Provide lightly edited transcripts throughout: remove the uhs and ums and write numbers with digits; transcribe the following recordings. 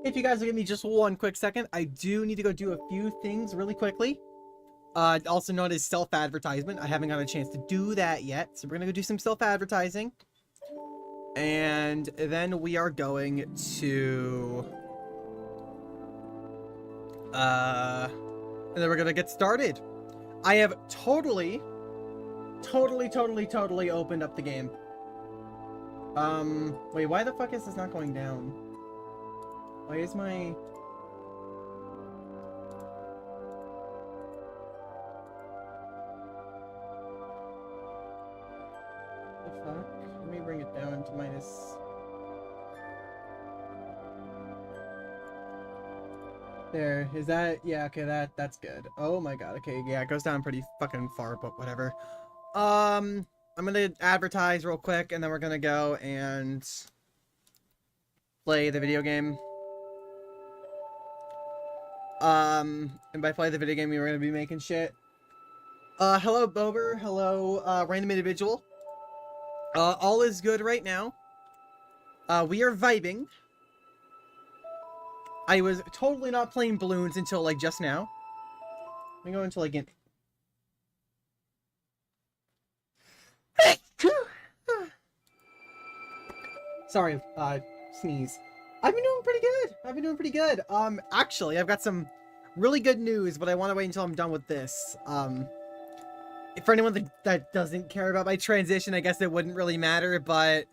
If you guys will give me just one quick second, I do need to go do a few things really quickly. Also known as self-advertisement. I haven't got a chance to do that yet, so we're gonna go do some self-advertising. And then we are going to... and then we're gonna get started. I have totally opened up the game. Wait, why the fuck is this not going down? Why is my... the fuck? Let me bring it down to minus... There, is that... yeah, okay, that's good. Oh my god, okay, yeah, it goes down pretty fucking far, but whatever. I'm gonna advertise real quick, and then we're gonna go and play the video game. And by play the video game, we're gonna be making shit. Hello, Bober. Hello, random individual. All is good right now. We are vibing. I was totally not playing balloons until, like, just now. Let me go into, like, an... Sorry, sneeze. I've been doing pretty good. Actually, I've got some really good news, but I want to wait until I'm done with this. For anyone that doesn't care about my transition, I guess it wouldn't really matter, but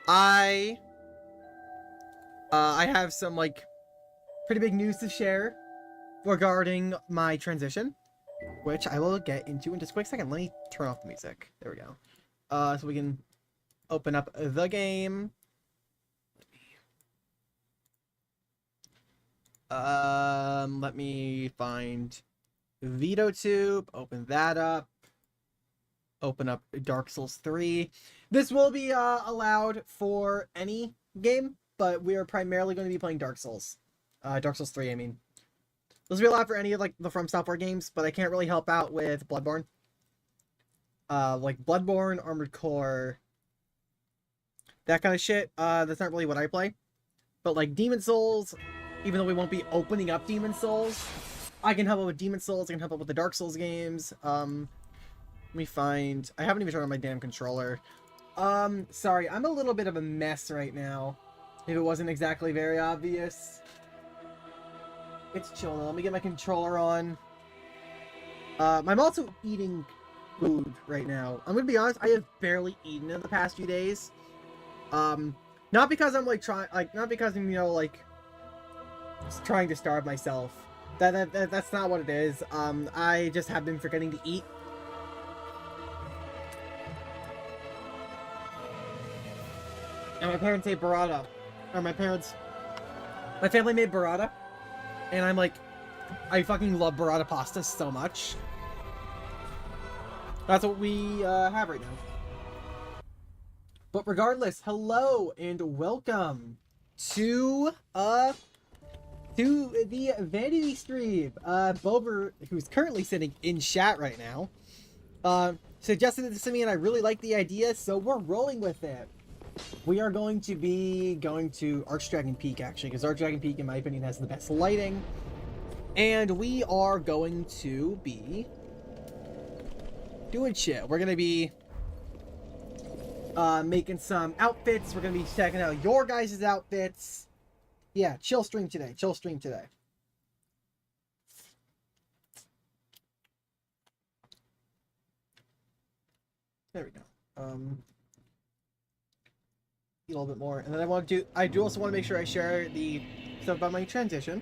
I have some, like, pretty big news to share regarding my transition, which I will get into in just a quick second. Let me turn off the music. There we go. So we can open up the game. Let me find VitoTube, open that up, open up Dark Souls 3. This will be allowed for any game, but we are primarily going to be playing Dark Souls. Dark Souls 3, I mean. This will be allowed for any of, like, the FromSoftware games, but I can't really help out with Bloodborne. Like Bloodborne, Armored Core, that kind of shit. That's not really what I play. But, like, Demon Souls, even though we won't be opening up Demon Souls, I can help out with Demon Souls, I can help out with the Dark Souls games. Let me find... I haven't even turned on my damn controller. Sorry, I'm a little bit of a mess right now. If it wasn't exactly very obvious. It's chill now. Let me get my controller on. I'm also eating food right now. I'm gonna be honest, I have barely eaten in the past few days. Not because I'm, like, not because I'm, you know, like, trying to starve myself. That's not what it is. I just have been forgetting to eat. And my parents ate burrata. Or my family made burrata. And I'm like, I fucking love burrata pasta so much. That's what we have right now. But regardless, hello and welcome to the vanity stream. Bober, who's currently sitting in chat right now, suggested this to me, and I really like the idea, so we're rolling with it. We are going to be going to Archdragon Peak, actually, because Archdragon Peak, in my opinion, has the best lighting. And we are going to be doing shit. We're going to be making some outfits. We're going to be checking out your guys' outfits. Yeah, chill stream today. Chill stream today. There we go. A little bit more, and then I do also want to make sure I share the stuff about my transition.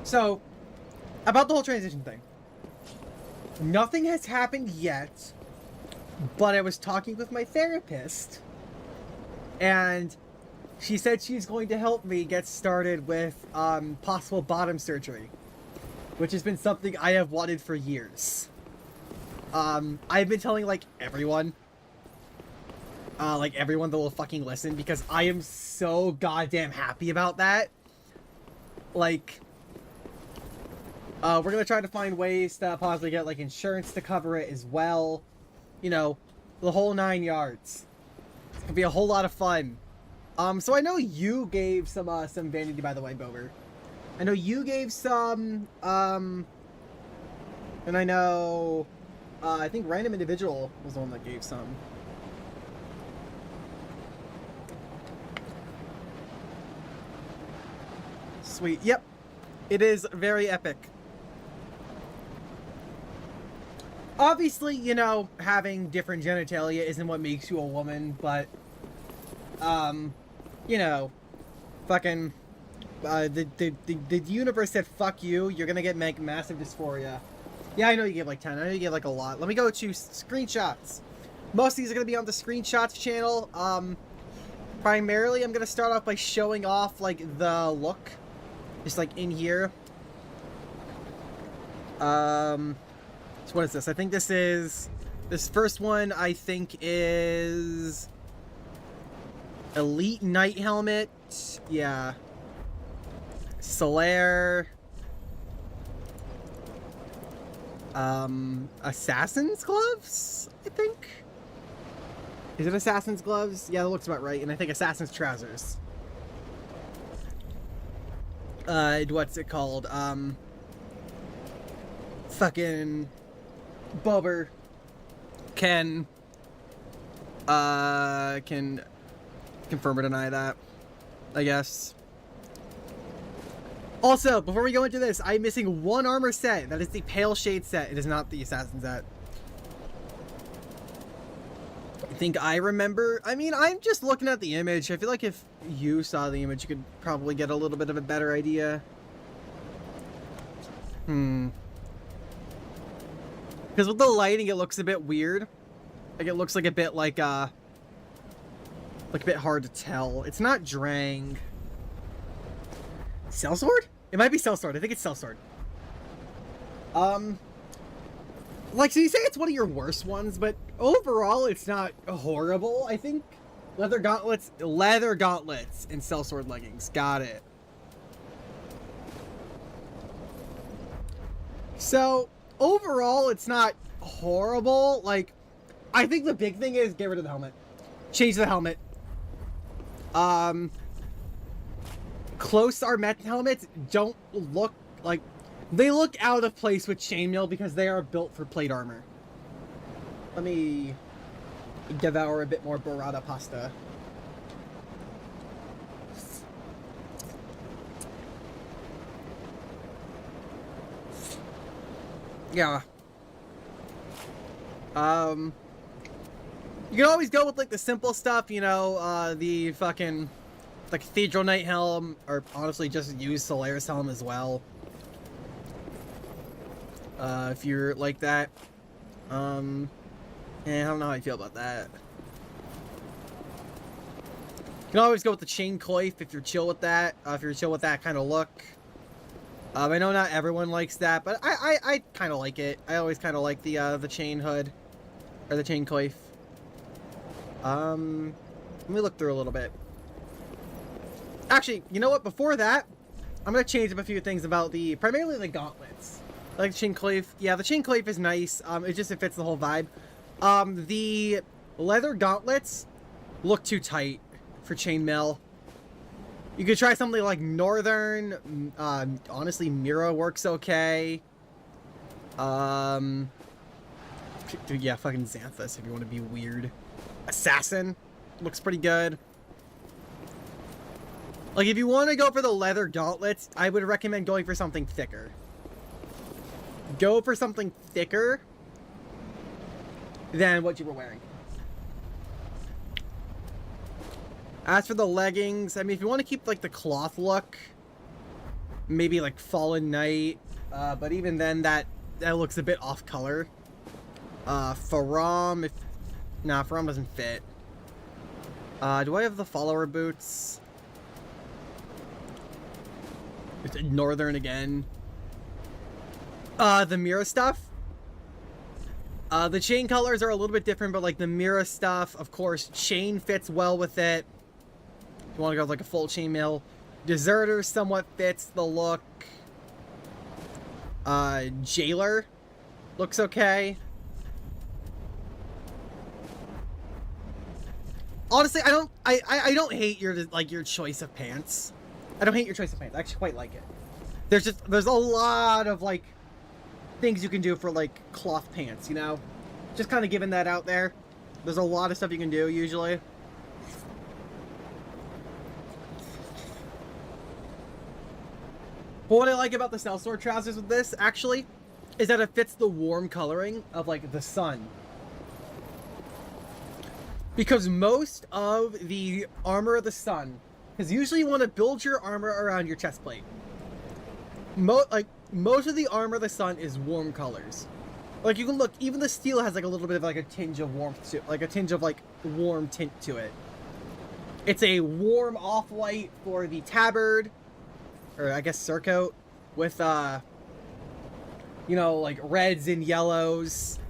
So, about the whole transition thing. Nothing has happened yet, but I was talking with my therapist, and she said she's going to help me get started with possible bottom surgery, which has been something I have wanted for years. I've been telling, like, everyone that will fucking listen, because I am so goddamn happy about that. Like, we're gonna try to find ways to possibly get, like, insurance to cover it as well. You know, the whole 9 yards. It's gonna be a whole lot of fun. So I know you gave some vanity, by the way, Bober. I know you gave some, and I know, I think Random Individual was the one that gave some. Sweet. Yep. It is very epic. Obviously, you know, having different genitalia isn't what makes you a woman, but, you know, fucking, the universe said, fuck you, you're gonna get massive dysphoria. Yeah, I know you gave like 10. I know you gave like a lot. Let me go to screenshots. Most of these are gonna be on the screenshots channel. Primarily, I'm gonna start off by showing off, like, the look. Just, like, in here. So what is this? I think this first one, I think, is Elite Knight Helmet. Yeah. Solaire. Assassin's Gloves, I think? Is it Assassin's Gloves? Yeah, that looks about right. And I think Assassin's Trousers. What's it called? Fucking Bober can confirm or deny that, I guess. Also, before we go into this, I'm missing one armor set. That is the Pale Shade set. It is not the Assassin set. I think I remember. I mean, I'm just looking at the image. I feel like if you saw the image, you could probably get a little bit of a better idea. Because with the lighting, it looks a bit weird. Like, it looks like a bit like a bit hard to tell. It's not Drang. Sellsword? It might be Sellsword. I think it's Sellsword. Like, so you say it's one of your worst ones, but overall, it's not horrible. I think leather gauntlets, and sellsword leggings. Got it. So overall, it's not horrible. Like, I think the big thing is get rid of the helmet. Change the helmet. Close Armet helmets don't look like... They look out of place with chainmail because they are built for plate armor. Let me devour a bit more burrata pasta. Yeah. You can always go with, like, the simple stuff, you know, the fucking, the Cathedral Knight helm, or honestly just use Solaris helm as well. If you're like that. I don't know how I feel about that. You can always go with the chain coif if you're chill with that. If you're chill with that kind of look. I know not everyone likes that, but I kind of like it. I always kind of like the chain hood. Or the chain coif. Let me look through a little bit. Actually, you know what? Before that, I'm going to change up a few things about primarily the gauntlets. I like the chain coif. Yeah, the chain coif is nice. It fits the whole vibe. The leather gauntlets look too tight for chainmail. You could try something like Northern. Honestly, Mira works okay. Yeah, fucking Xanthus if you want to be weird. Assassin looks pretty good. Like, if you want to go for the leather gauntlets, I would recommend going for something thicker. Go for something thicker than what you were wearing. As for the leggings, I mean, if you want to keep, like, the cloth look, maybe, like, Fallen Knight, but even then, that that looks a bit off color. From From doesn't fit. Do I have the follower boots? It's northern again. The Mira stuff. The chain colors are a little bit different, but like the Mira stuff, of course, chain fits well with it. If you want to go with like a full chainmail. Deserter somewhat fits the look. Jailer looks okay. Honestly, I don't hate your choice of pants. I don't hate your choice of pants. I actually quite like it. There's a lot of like things you can do for like cloth pants, you know? Just kind of giving that out there. There's a lot of stuff you can do usually. But what I like about the sellsword trousers with this actually is that it fits the warm coloring of like the sun. Because most of the armor of the sun, because usually you want to build your armor around your chest plate. Most of the armor of the sun is warm colors. Like you can look, even the steel has like a little bit of like a tinge of warmth to it, like a tinge of like warm tint to it. It's a warm off-white for the tabard, or I guess surcoat, with you know, like reds and yellows.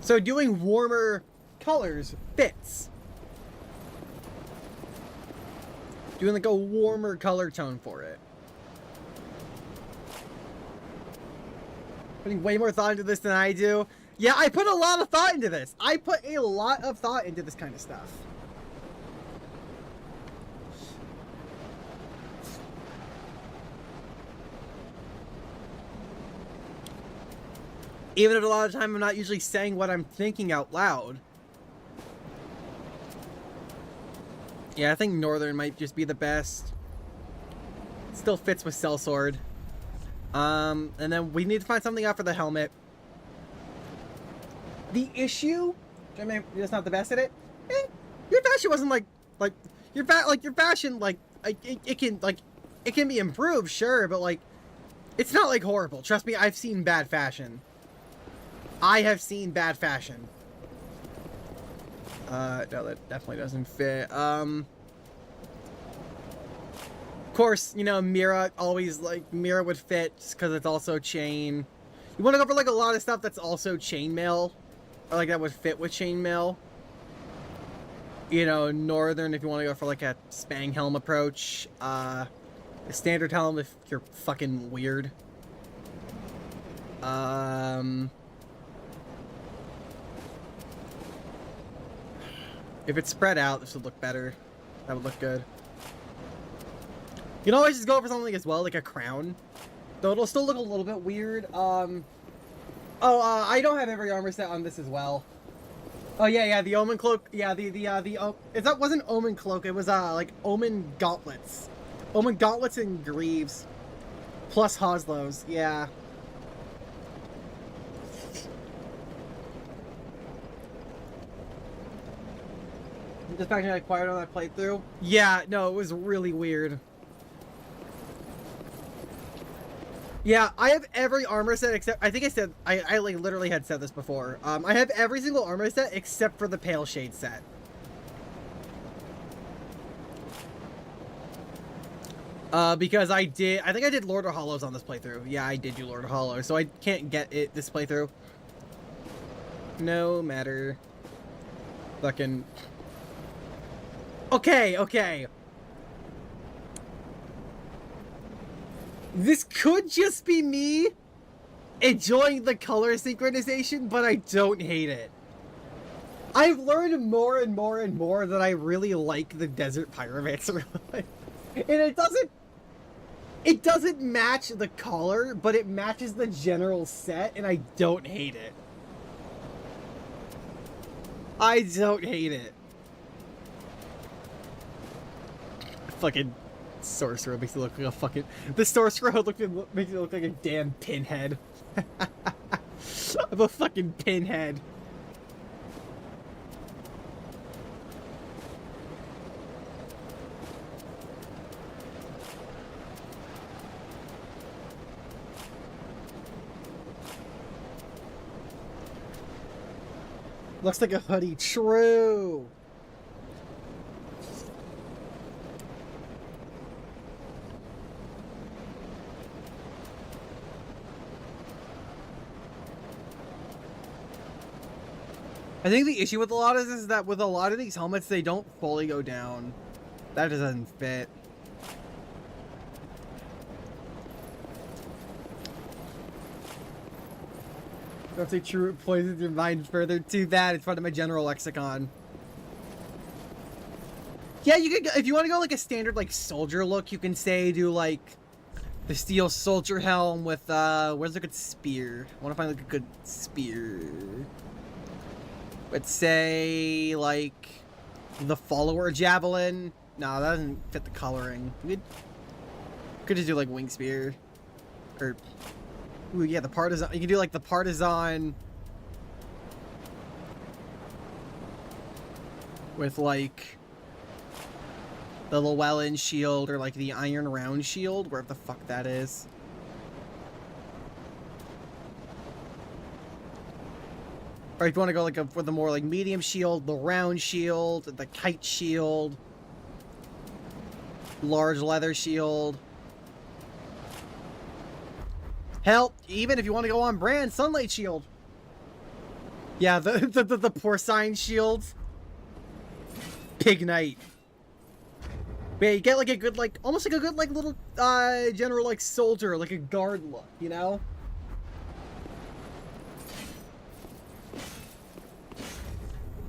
So doing warmer colors fits. Doing like a warmer color tone for it. Putting way more thought into this than I do. Yeah, I put a lot of thought into this. I put a lot of thought into this kind of stuff. Even if a lot of the time I'm not usually saying what I'm thinking out loud. Yeah, I think Northern might just be the best. Still fits with sellsword. And then we need to find something out for the helmet. The issue, I mean, you're just not the best at it. Your fashion wasn't like your fashion it can be improved, sure, but like it's not like horrible. Trust me, I've seen bad fashion. I have seen bad fashion. No, that definitely doesn't fit. Of course, you know, Mira would fit just because it's also chain. You want to go for like a lot of stuff that's also chainmail, or like that would fit with chainmail. You know, Northern if you want to go for like a Spang helm approach. A standard helm if you're fucking weird. If it's spread out, this would look better. That would look good. You can always just go for something as well, like a crown. Though it'll still look a little bit weird. I don't have every armor set on this as well. Oh yeah, the Omen cloak. Yeah, that wasn't Omen cloak. It was like Omen gauntlets. Omen gauntlets and greaves, plus Hoslows. Yeah. Just back to like quiet on that playthrough. Yeah, no, it was really weird. Yeah, I have every armor set except I think I said I like literally had said this before. I have every single armor set except for the Pale Shade set. Because I think I did Lord of Hollows on this playthrough. Yeah, I did do Lord of Hollows, so I can't get it this playthrough. No matter. Fucking. Okay. This could just be me enjoying the color synchronization, but I don't hate it. I've learned more and more and more that I really like the Desert Pyromancer. And it doesn't match the color, but it matches the general set, and I don't hate it. I don't hate it. Fucking sorcerer makes it look like a fucking... The sorcerer makes it look like a damn pinhead. I'm a fucking pinhead. Looks like a hoodie. True. I think the issue with a lot of this is that with a lot of these helmets, they don't fully go down. That just doesn't fit. Don't say true poisons your mind further. Too bad. It's part of my general lexicon. Yeah, you could, if you want to go like a standard like soldier look, you can say do like the steel soldier helm with where's a good spear? I want to find like a good spear. Let's say like the follower javelin. No, that doesn't fit the coloring. We could just do like wing spear, or ooh, yeah, the partisan. You can do like the partisan with like the Llewellyn shield, or like the iron round shield, wherever the fuck that is. Or if you want to go like with the more like medium shield, the round shield, the kite shield, large leather shield. Hell, even if you want to go on brand, sunlight shield. Yeah, the porcine shield. Pig knight. But yeah, you get like a good, like almost like a good like little general like soldier, like a guard look, you know?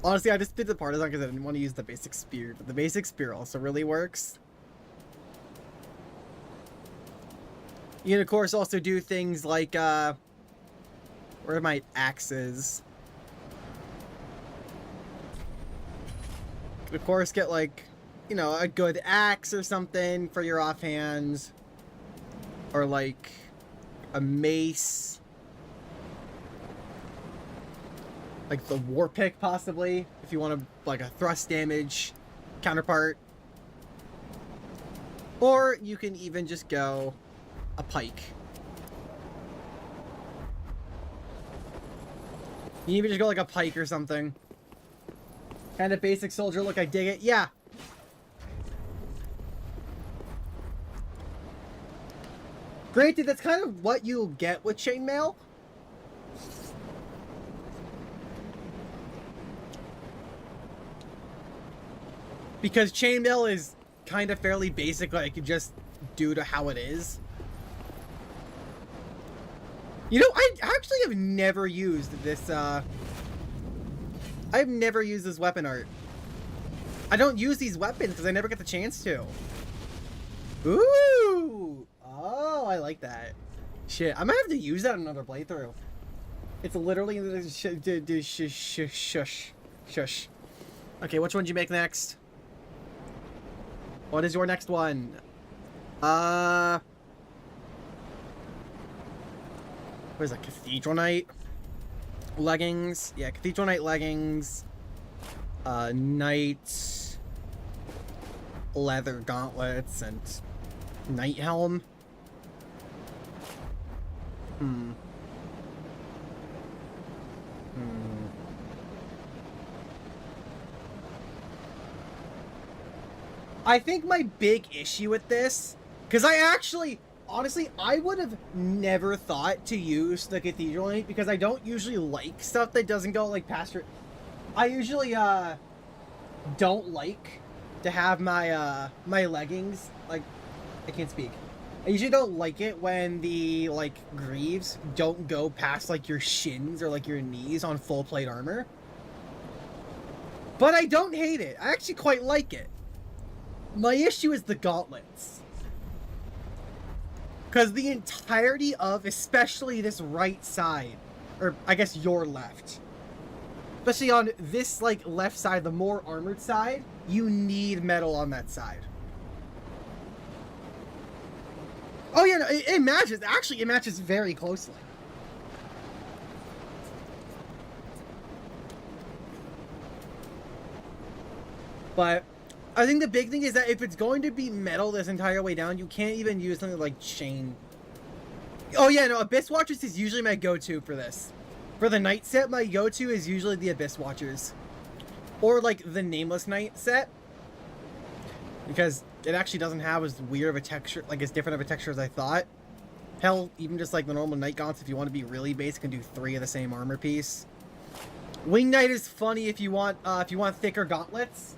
Honestly, I just did the partisan because I didn't want to use the basic spear, but the basic spear also really works. You can, of course, also do things like, where are my axes? Of course, get, like, you know, a good axe or something for your offhands. Or, like, a mace. Like the war pick, possibly, if you want to, like, a thrust damage counterpart. Or you can even just go a pike. You can even just go like a pike or something. Kind of basic soldier look, I dig it. Yeah. Granted, that's kind of what you'll get with chainmail. Because chainmail is kind of fairly basic, like just due to how it is. You know, I actually have never used this, I've never used this weapon art. I don't use these weapons because I never get the chance to. Ooh! Oh, I like that. Shit, I might have to use that in another playthrough. It's literally shush. Okay, which one did you make next? What is your next one? What is that? Cathedral Knight? Leggings. Yeah, Cathedral Knight leggings. Knight leather gauntlets and knight helm. I think my big issue with this, because I actually, honestly, I would have never thought to use the Cathedral Knight because I don't usually like stuff that doesn't go like past your... I usually don't like to have my my leggings, like, I can't speak. I usually don't like it when the like greaves don't go past like your shins or like your knees on full plate armor. But I don't hate it. I actually quite like it. My issue is the gauntlets. Because the entirety of, especially this right side, or I guess your left, especially on this like left side, the more armored side, you need metal on that side. Oh yeah, no, it matches. Actually, it matches very closely. But I think the big thing is that if it's going to be metal this entire way down, you can't even use something like chain. Oh yeah, no, Abyss Watchers is usually my go-to for this. For the knight set, my go-to is usually the Abyss Watchers. Or, like, the Nameless Knight set. Because it actually doesn't have as weird of a texture, like, as different of a texture as I thought. Hell, even just, like, the normal Knight Gaunts, if you want to be really basic, can do 3 of the same armor piece. Wing Knight is funny if you want thicker gauntlets.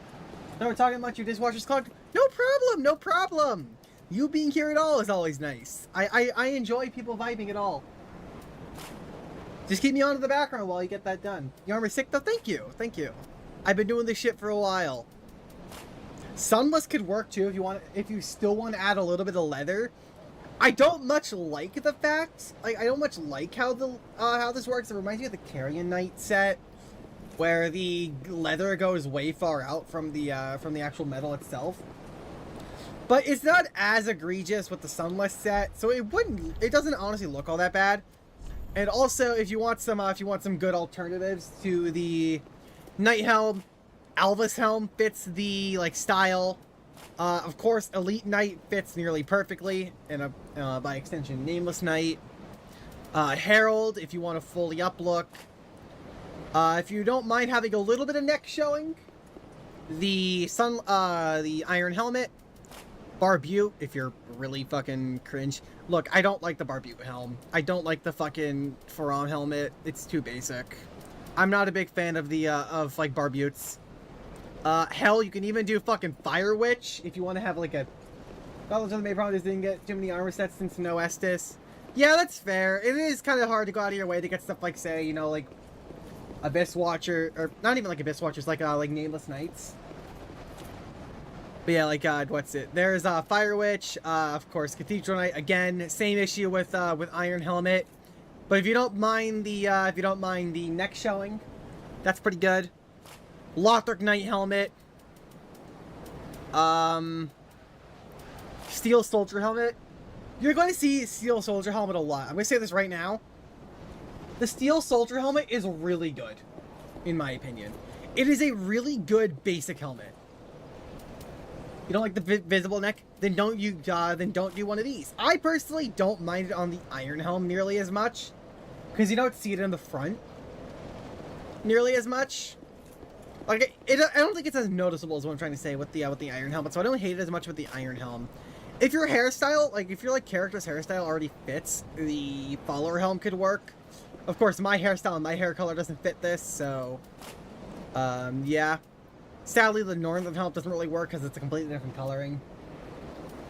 No, we're talking about your dishwasher's clogged. No problem, no problem. You being here at all is always nice. I enjoy people vibing at all. Just keep me on in the background while you get that done. Your armor's sick though? Thank you, thank you. I've been doing this shit for a while. Sunless could work too if you still want to add a little bit of leather. I don't much like the fact, like I don't much like how this works. It reminds me of the Carrion Knight set, where the leather goes way far out from the actual metal itself. But it's not as egregious with the Sunless set, so it doesn't honestly look all that bad. And also, if you want some good alternatives to the Knight Helm, Alvis Helm fits the like style. Of course, Elite Knight fits nearly perfectly, and by extension, Nameless Knight. Herald, if you want a fully up look. If you don't mind having a little bit of neck showing, the Iron Helmet. Barbute, if you're really fucking cringe. Look, I don't like the Barbute helm. I don't like the fucking Faram helmet. It's too basic. I'm not a big fan of the, like, Barbutes. Hell, you can even do fucking Fire Witch if you want to have, like, a... Knowledge of the main problem is didn't get too many armor sets since no Estus. Yeah, that's fair. It is kind of hard to go out of your way to get stuff like, say, you know, like, Abyss Watcher, or not even like Abyss Watchers, like Nameless Knights. But yeah, like, what's it? There's, Fire Witch, of course, Cathedral Knight, again, same issue with Iron Helmet. But if you don't mind the neck showing, that's pretty good. Lothric Knight Helmet. Steel Soldier Helmet. You're going to see Steel Soldier Helmet a lot. I'm going to say this right now. The Steel Soldier Helmet is really good, in my opinion. It is a really good basic helmet. You don't like the visible neck? Then don't do one of these. I personally don't mind it on the Iron Helm nearly as much, because you don't see it in the front nearly as much. Like I don't think it's as noticeable as what I'm trying to say with the Iron Helmet, so I don't hate it as much with the Iron Helm. If your hairstyle, like if your like character's hairstyle already fits, the Follower Helm could work. Of course, my hairstyle and my hair color doesn't fit this, so yeah. Sadly, the Northern Helmet doesn't really work because it's a completely different coloring.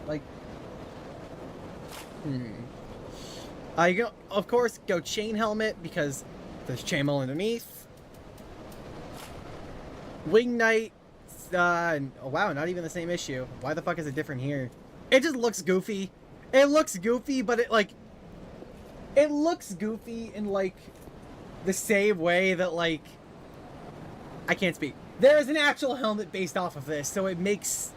Like, you can, of course, go Chain Helmet because there's chainmail underneath. Wing Knight, oh wow, not even the same issue. Why the fuck is it different here? It just looks goofy. It looks goofy, but it looks goofy in like the same way that like I can't speak. There's an actual helmet based off of this, so it makes...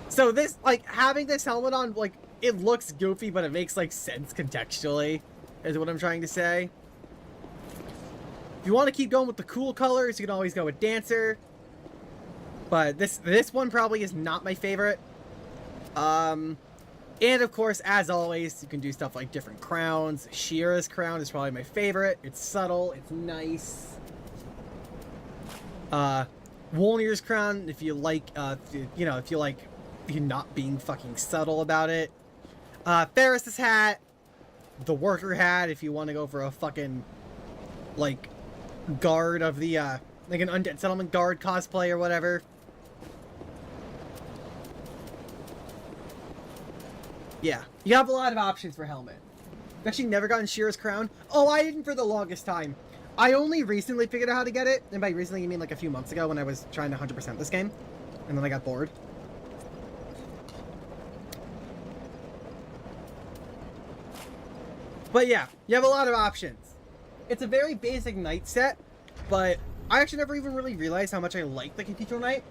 So this, like, having this helmet on, like, it looks goofy, but it makes, like, sense contextually, is what I'm trying to say. If you want to keep going with the cool colors, you can always go with Dancer. But this one probably is not my favorite. And, of course, as always, you can do stuff like different crowns. Shira's crown is probably my favorite. It's subtle, it's nice. Wolnir's crown, if you like, if you like not being fucking subtle about it. Ferris's hat, the worker hat, if you want to go for a fucking, like, guard of the, like an Undead Settlement guard cosplay or whatever. Yeah, you have a lot of options for helmet. I've actually never gotten Shira's crown. Oh, I didn't for the longest time. I only recently figured out how to get it, and by recently you mean like a few months ago when I was trying to 100% this game, and then I got bored. But yeah, you have a lot of options. It's a very basic knight set, but I actually never even really realized how much I like the Cathedral Knight.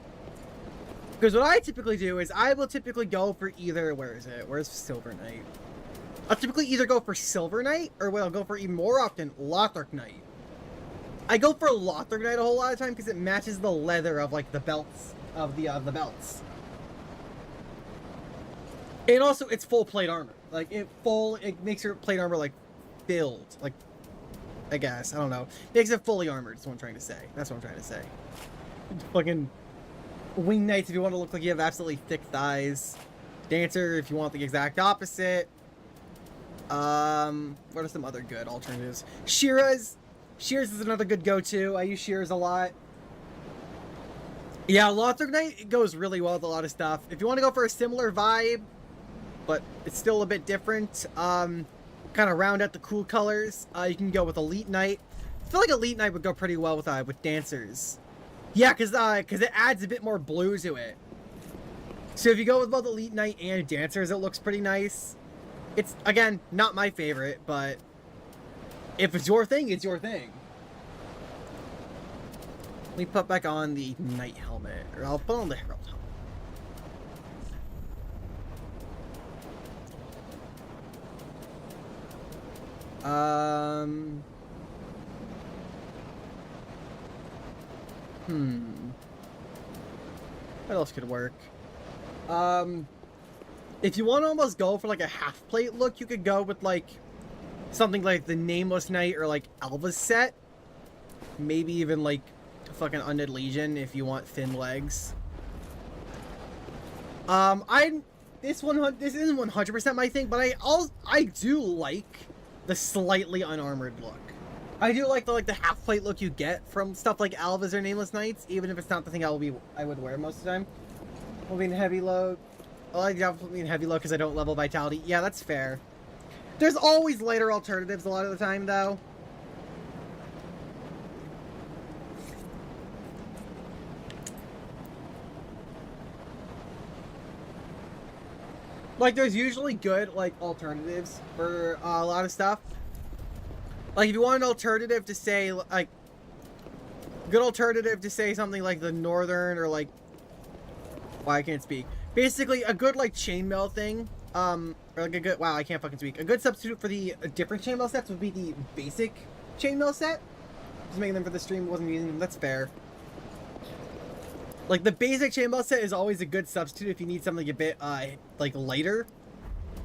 Because what I typically do is I will typically go for either, where's Silver Knight? I'll typically either go for Silver Knight, or what I'll go for even more often, Lothric Knight. I go for Lothric Knight a whole lot of time because it matches the leather of like the belts of the belts. And also it's full plate armor. Like it makes your plate armor like filled. Like I guess. I don't know. Makes it fully armored, is what I'm trying to say. That's what I'm trying to say. Fucking wing knights if you want to look like you have absolutely thick thighs. Dancer if you want the exact opposite. What are some other good alternatives? Shearers. Shears is another good go-to. I use shears a lot. Yeah, Lothar Knight goes really well with a lot of stuff. If you want to go for a similar vibe, but it's still a bit different, kind of round out the cool colors, you can go with Elite Knight. I feel like Elite Knight would go pretty well with Dancers. Yeah, because it adds a bit more blue to it. So if you go with both Elite Knight and Dancers, it looks pretty nice. It's, again, not my favorite, but if it's your thing, it's your thing. Let me put back on the Knight helmet, or I'll put on the Herald helmet. What else could work? If you want to almost go for like a half plate look, you could go with like something like the Nameless Knight or like Alva's set. Maybe even like fucking Undead Legion if you want thin legs. This isn't 100% my thing, but I do like the slightly unarmored look. I do like the half plate look you get from stuff like Alvas or Nameless Knights, even if it's not the thing I would wear most of the time. We'll be in heavy load. I like definitely in heavy load because I don't level vitality. Yeah, that's fair. There's always lighter alternatives a lot of the time, though. Like, there's usually good, like, alternatives for a lot of stuff. Like, if you want an alternative to say, like, good alternative to say something like the Northern or, like, well, I can't speak. Basically, a good, like, chainmail thing, or, like, a good, wow, I can't fucking speak. A good substitute for the different chainmail sets would be the basic chainmail set. Just making them for the stream, wasn't using them, that's fair. Like, the basic chainmail set is always a good substitute if you need something a bit, like, lighter.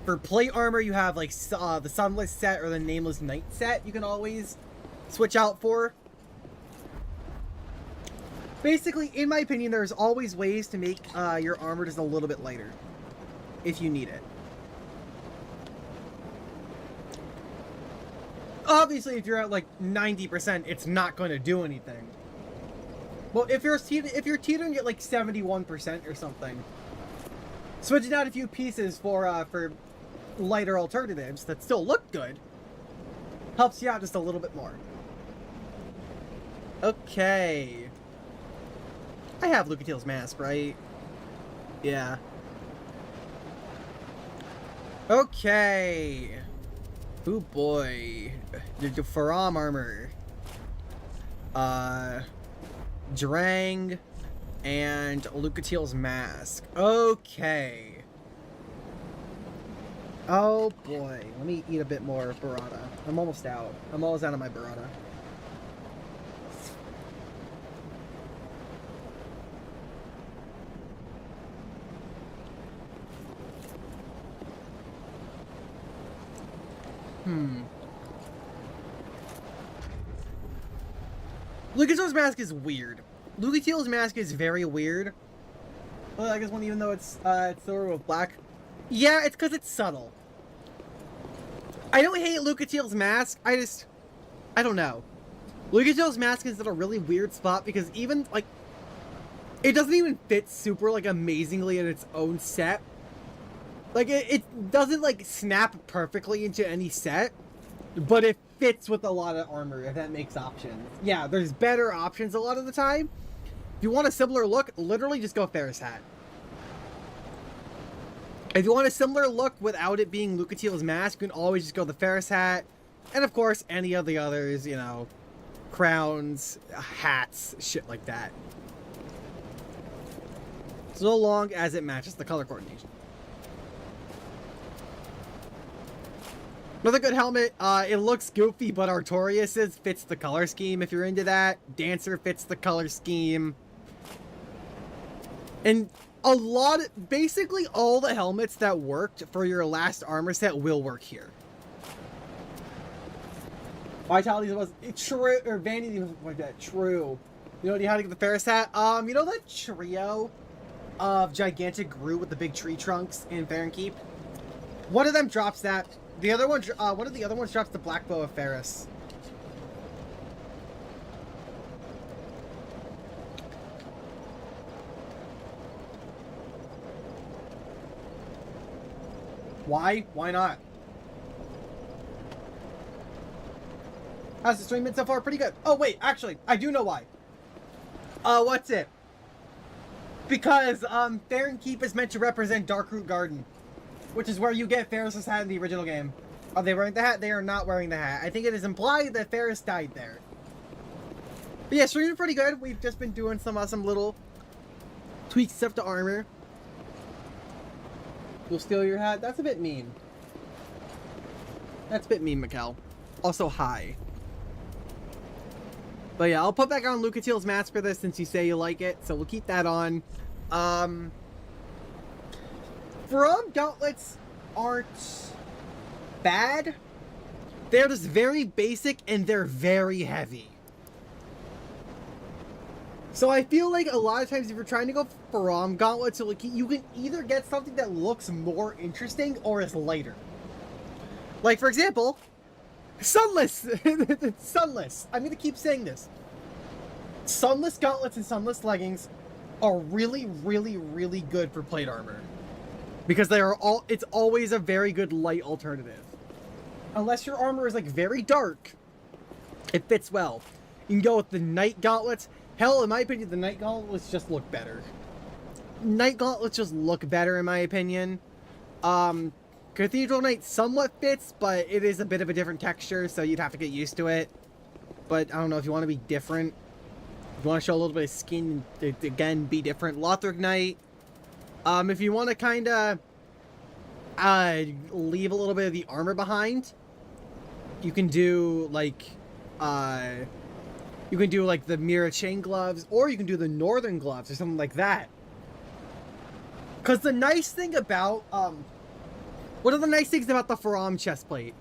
For plate armor, you have, like, the Sunless set or the Nameless Knight set you can always switch out for. Basically, in my opinion, there's always ways to make your armor just a little bit lighter, if you need it. Obviously, if you're at, like, 90%, it's not going to do anything. Well, if you're teetering at, like, 71% or something, switching out a few pieces for lighter alternatives that still look good helps you out just a little bit more. Okay. I have Lucatiel's mask, right? Yeah. Okay. Oh boy. The Faram armor. Drang and Lucatiel's mask. Okay. Oh boy. Let me eat a bit more burrata. I'm almost out. I'm almost out of my burrata. Lucatiel's mask is weird. Lucatiel's mask is very weird. Well, I guess one, even though it's silver with black. Yeah, it's because it's subtle. I don't hate Lucatiel's mask. I don't know. Lucatiel's mask is at a really weird spot because even, like, it doesn't even fit super, like, amazingly in its own set. Like, it doesn't, like, snap perfectly into any set, but it fits with a lot of armor, if that makes options. Yeah, there's better options a lot of the time. If you want a similar look, literally just go Ferris hat. If you want a similar look without it being Lucatiel's mask, you can always just go the Ferris hat. And of course, any of the others, you know, crowns, hats, shit like that. So long as it matches the color coordination. Another good helmet, it looks goofy, but Artorias's fits the color scheme if you're into that. Dancer fits the color scheme. And basically all the helmets that worked for your last armor set will work here. Vitality was true, or vanity was like that. True. You know how to get the Ferris hat? You know that trio of gigantic Gru with the big tree trunks in Fahrenkeep? One of them drops that. The other one, one of the other ones drops the black bow of Ferris. Why? Why not? How's the stream been so far? Pretty good. Oh, wait, actually, I do know why. What's it? Because, Fahrenkeep is meant to represent Darkroot Garden, which is where you get Ferris's hat in the original game. Are they wearing the hat? They are not wearing the hat. I think it is implied that Ferris died there. But yeah, streaming pretty good. We've just been doing some little tweaks stuff to armor. You'll steal your hat? That's a bit mean. That's a bit mean, Mikkel. Also, hi. But yeah, I'll put back on Lucatiel's mask for this since you say you like it, so we'll keep that on. From gauntlets aren't bad. They're just very basic and they're very heavy. So I feel like a lot of times if you're trying to go from gauntlets, so like you can either get something that looks more interesting or is lighter. Like for example, sunless. Sunless. I'm gonna keep saying this. Sunless gauntlets and sunless leggings are really, really, really good for plate armor. Because they are it's always a very good light alternative. Unless your armor is like very dark, it fits well. You can go with the night gauntlets. Hell, in my opinion, the night gauntlets just look better. Night gauntlets just look better in my opinion. Cathedral Knight somewhat fits, but it is a bit of a different texture, so you'd have to get used to it. But I don't know, if you want to be different, if you want to show a little bit of skin, again, be different. Lothric Knight. If you want to kind of leave a little bit of the armor behind, you can do like the Mira chain gloves, or you can do the northern gloves or something like that. Because the nice thing about one of the nice things about the Faram chestplate,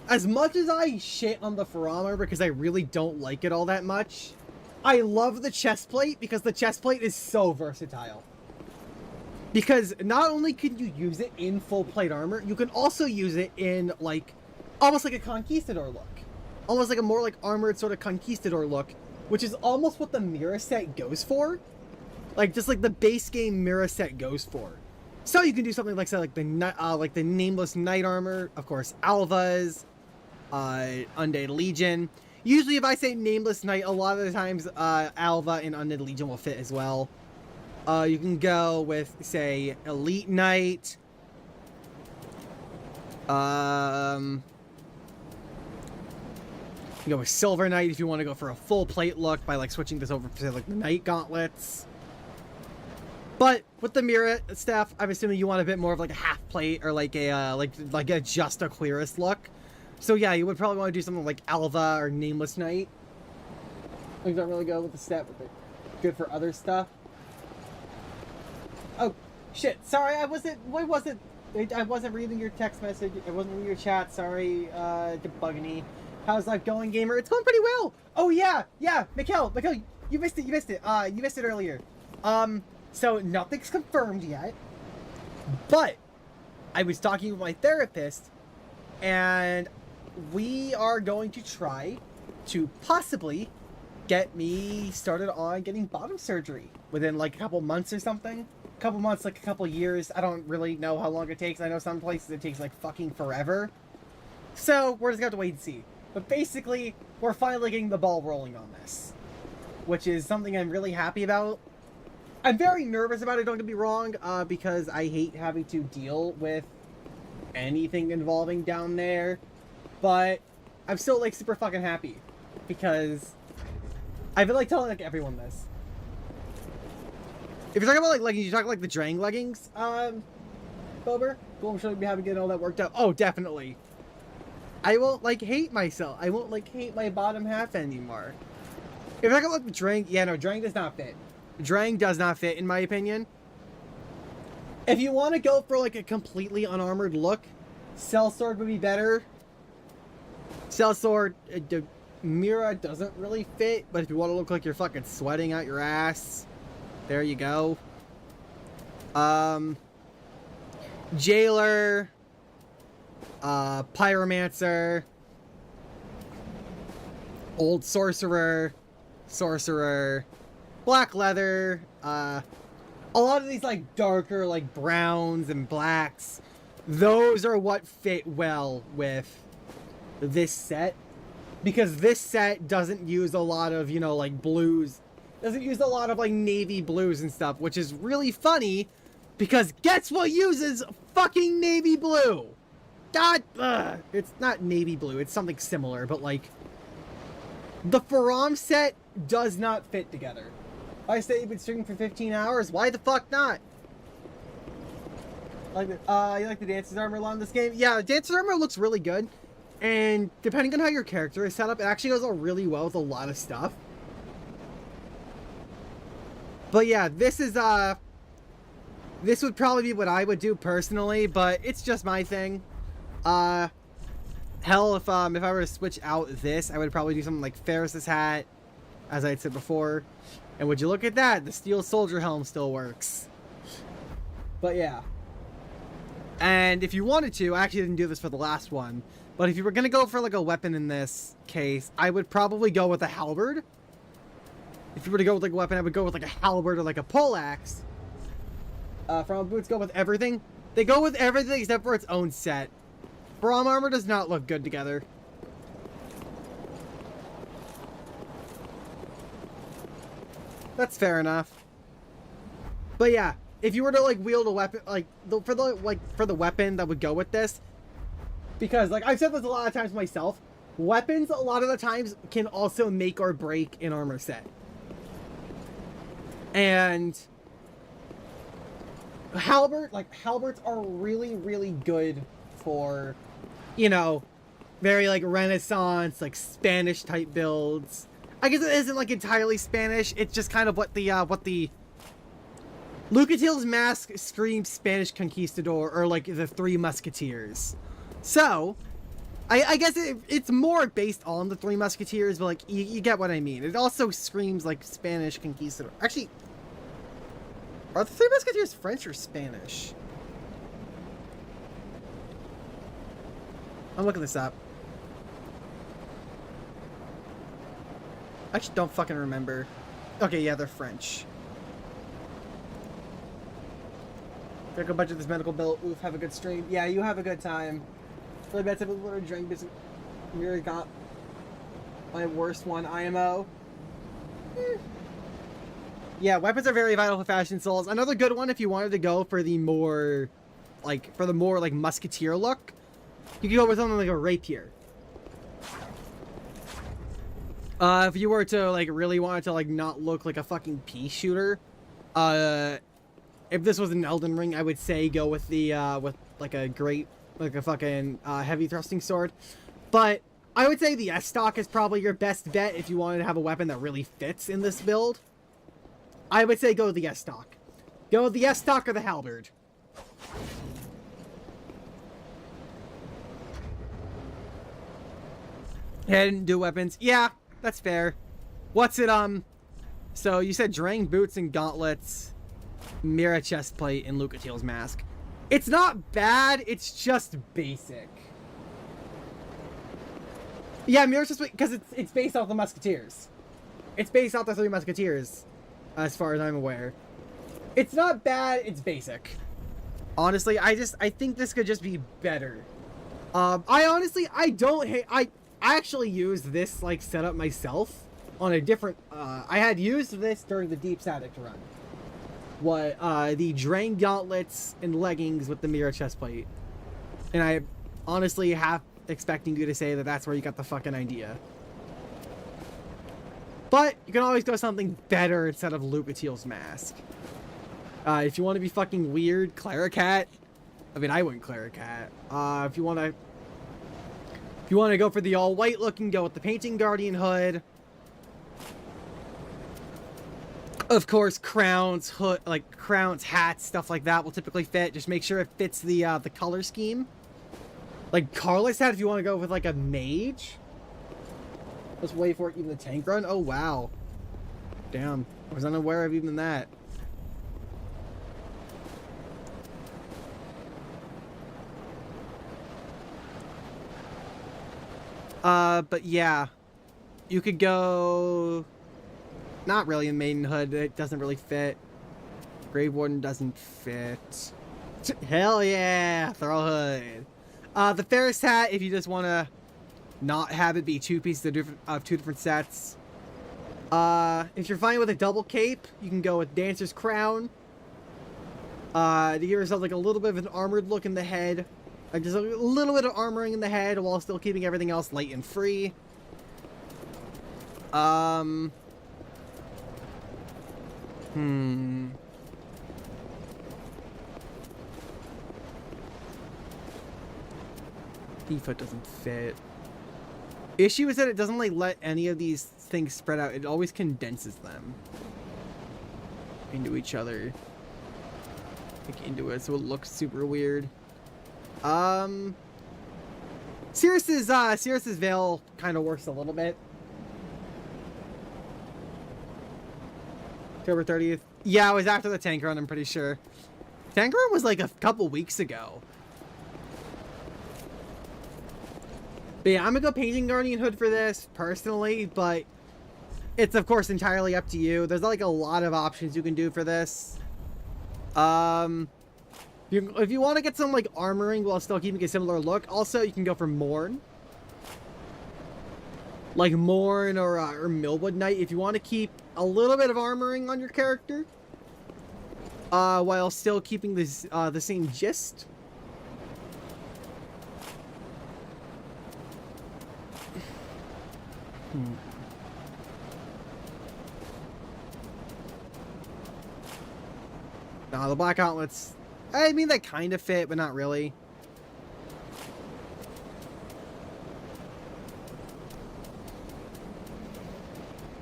as much as I shit on the Faram armor because I really don't like it all that much, I love the chestplate because the chestplate is so versatile. Because not only can you use it in full plate armor, you can also use it in like almost like a conquistador look. Almost like a more like armored sort of conquistador look, which is almost what the Mira set goes for. Like just like the base game Mira set goes for. So you can do something like say like the nameless knight armor, of course, Alva's, Undead Legion. Usually if I say nameless knight, a lot of the times Alva and Undead Legion will fit as well. You can go with say Elite Knight. You can go with Silver Knight if you want to go for a full plate look by like switching this over to like the Knight Gauntlets. But with the Mira stuff, I'm assuming you want a bit more of like a half plate or like a like a just a Querist look. So yeah, you would probably want to do something like Alva or Nameless Knight. Things don't really go with the set, but good for other stuff. Oh shit! Sorry, I wasn't reading your text message. I wasn't reading your chat. Sorry, debugging. How's life going, gamer? It's going pretty well. Oh yeah, Mikkel, you missed it. You missed it earlier. So nothing's confirmed yet, but I was talking with my therapist, and we are going to try to possibly get me started on getting bottom surgery within like a couple months or something. A couple months, like a couple years. I don't really know how long it takes. I know some places it takes like fucking forever. So we're just gonna have to wait and see. But basically, we're finally getting the ball rolling on this, which is something I'm really happy about. I'm very nervous about it, don't get me wrong, because I hate having to deal with anything involving down there. But I'm still like super fucking happy because I feel like telling like everyone this. If you're talking about like leggings, you talk like the Drang leggings, Bober. Cool, I'm sure you'll be happy getting all that worked out. Oh, definitely. I won't like hate myself. I won't like hate my bottom half anymore. If I go like the Drang, yeah, no, Drang does not fit. Drang does not fit in my opinion. If you want to go for like a completely unarmored look, Sellsword would be better. Sellsword, Mira doesn't really fit, but if you want to look like you're fucking sweating out your ass, there you go. Jailer, Pyromancer, Old Sorcerer, Black Leather, a lot of these like darker like browns and blacks, those are what fit well with this set, because this set doesn't use a lot of, you know, like blues, doesn't use a lot of like navy blues and stuff, which is really funny because guess what uses fucking navy blue? God, it's not navy blue, it's something similar, but like the From set does not fit together. I say you've been streaming for 15 hours. Why the fuck not? Like, you like the Dancer's Armor on this game? Yeah, the Dancer's Armor looks really good. And depending on how your character is set up, it actually goes all really well with a lot of stuff. But yeah, this is, this would probably be what I would do personally, but it's just my thing. Hell, if I were to switch out this, I would probably do something like Ferris's hat, as I had said before. And would you look at that? The Steel Soldier helm still works. But yeah. And if you wanted to, I actually didn't do this for the last one, but if you were going to go for like a weapon in this case, I would probably go with a halberd. If you were to go with like a weapon, I would go with like a halberd or like a poleaxe. From boots go with everything. They go with everything except for its own set. From armor does not look good together. That's fair enough. But yeah, if you were to like wield a weapon, like for the weapon that would go with this, because like I've said this a lot of times myself, weapons a lot of the times can also make or break an armor set. And halberds are really, really good for, you know, very like Renaissance, like Spanish type builds. I guess it isn't like entirely Spanish. It's just kind of what the Lucatiel's mask screams Spanish conquistador, or like the Three Musketeers. So, I guess it's more based on the Three Musketeers, but like you get what I mean. It also screams like Spanish conquistador. Actually, are the Three Musketeers French or Spanish? I'm looking this up. I actually don't fucking remember. Okay, yeah, they're French. Gotta go budget this medical bill. Oof, have a good stream. Yeah, you have a good time. Really bad type of little drink business. Mirror got my worst one, IMO. Yeah, weapons are very vital for fashion souls. Another good one if you wanted to go for the more like musketeer look, you could go with something like a rapier. If you were to like really want it to like not look like a fucking pea shooter, if this was an Elden Ring, I would say go with the with like a fucking heavy thrusting sword. But I would say the S-Stock is probably your best bet if you wanted to have a weapon that really fits in this build. I would say go with the S-Stock. Go with the S-Stock or the halberd. Yeah, I didn't do weapons. Yeah, that's fair. What's it, so you said Drang boots and gauntlets, Mira chestplate, and Lucatiel's mask. It's not bad, it's just basic. Yeah, Mira chestplate, because it's based off the Musketeers. It's based off the Three Musketeers, as far as I'm aware. It's not bad, it's basic. Honestly, I think this could just be better. I actually used this like setup myself on a different I had used this during the Deep Static run. The Drain gauntlets and leggings with the Mira chestplate. And I honestly half expecting you to say that that's where you got the fucking idea. But you can always go something better instead of Lucatiel's mask. If you want to be fucking weird, Claricat. I mean, I wouldn't Claricat. If you want to go for the all-white look, you can go with the Painting Guardian hood. Of course, crowns, hats, stuff like that will typically fit. Just make sure it fits the color scheme. Like Carlos hat, if you want to go with like a mage. Let's wait for even the tank run. Oh, wow. Damn. I was unaware of even that. But yeah. You could go... Not really in Maidenhood. It doesn't really fit. Grave Warden doesn't fit. Hell yeah! Thrallhood. The Ferris hat, if you just want to not have it be two pieces of two different sets. If you're fine with a double cape, you can go with Dancer's Crown. To give yourself like a little bit of an armored look in the head. Just a little bit of armoring in the head while still keeping everything else light and free. Tifa doesn't fit. Issue is that it doesn't like let any of these things spread out. It always condenses them into each other, like into it, so it looks super weird. Sirius's veil kind of works a little bit. October 30th. Yeah, it was after the tank run, I'm pretty sure. Tank run was like a couple weeks ago. But yeah, I'm gonna go Painting Guardian Hood for this, personally, but it's, of course, entirely up to you. There's, like, a lot of options you can do for this. If you want to get some, like, armoring while still keeping a similar look, also, you can go for Morn. Like Morn or Millwood Knight, if you want to keep a little bit of armoring on your character, while still keeping this, the same gist. Nah, the black gauntlets, I mean, they kind of fit, but not really.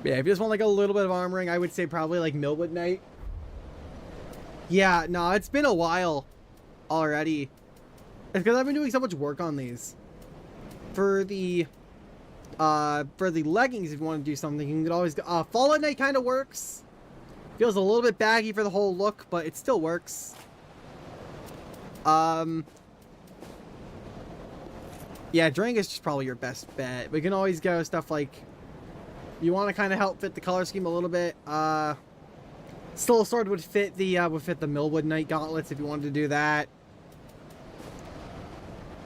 Yeah, if you just want like a little bit of armoring, I would say probably like Millwood Knight. Yeah, no, it's been a while already. It's because I've been doing so much work on these. For the leggings, if you want to do something, you can always go. Fallout Knight kind of works. Feels a little bit baggy for the whole look, but it still works. Yeah, Drang is just probably your best bet. We can always go stuff like, you want to kind of help fit the color scheme a little bit. Soul Sword would fit the Millwood Knight gauntlets if you wanted to do that.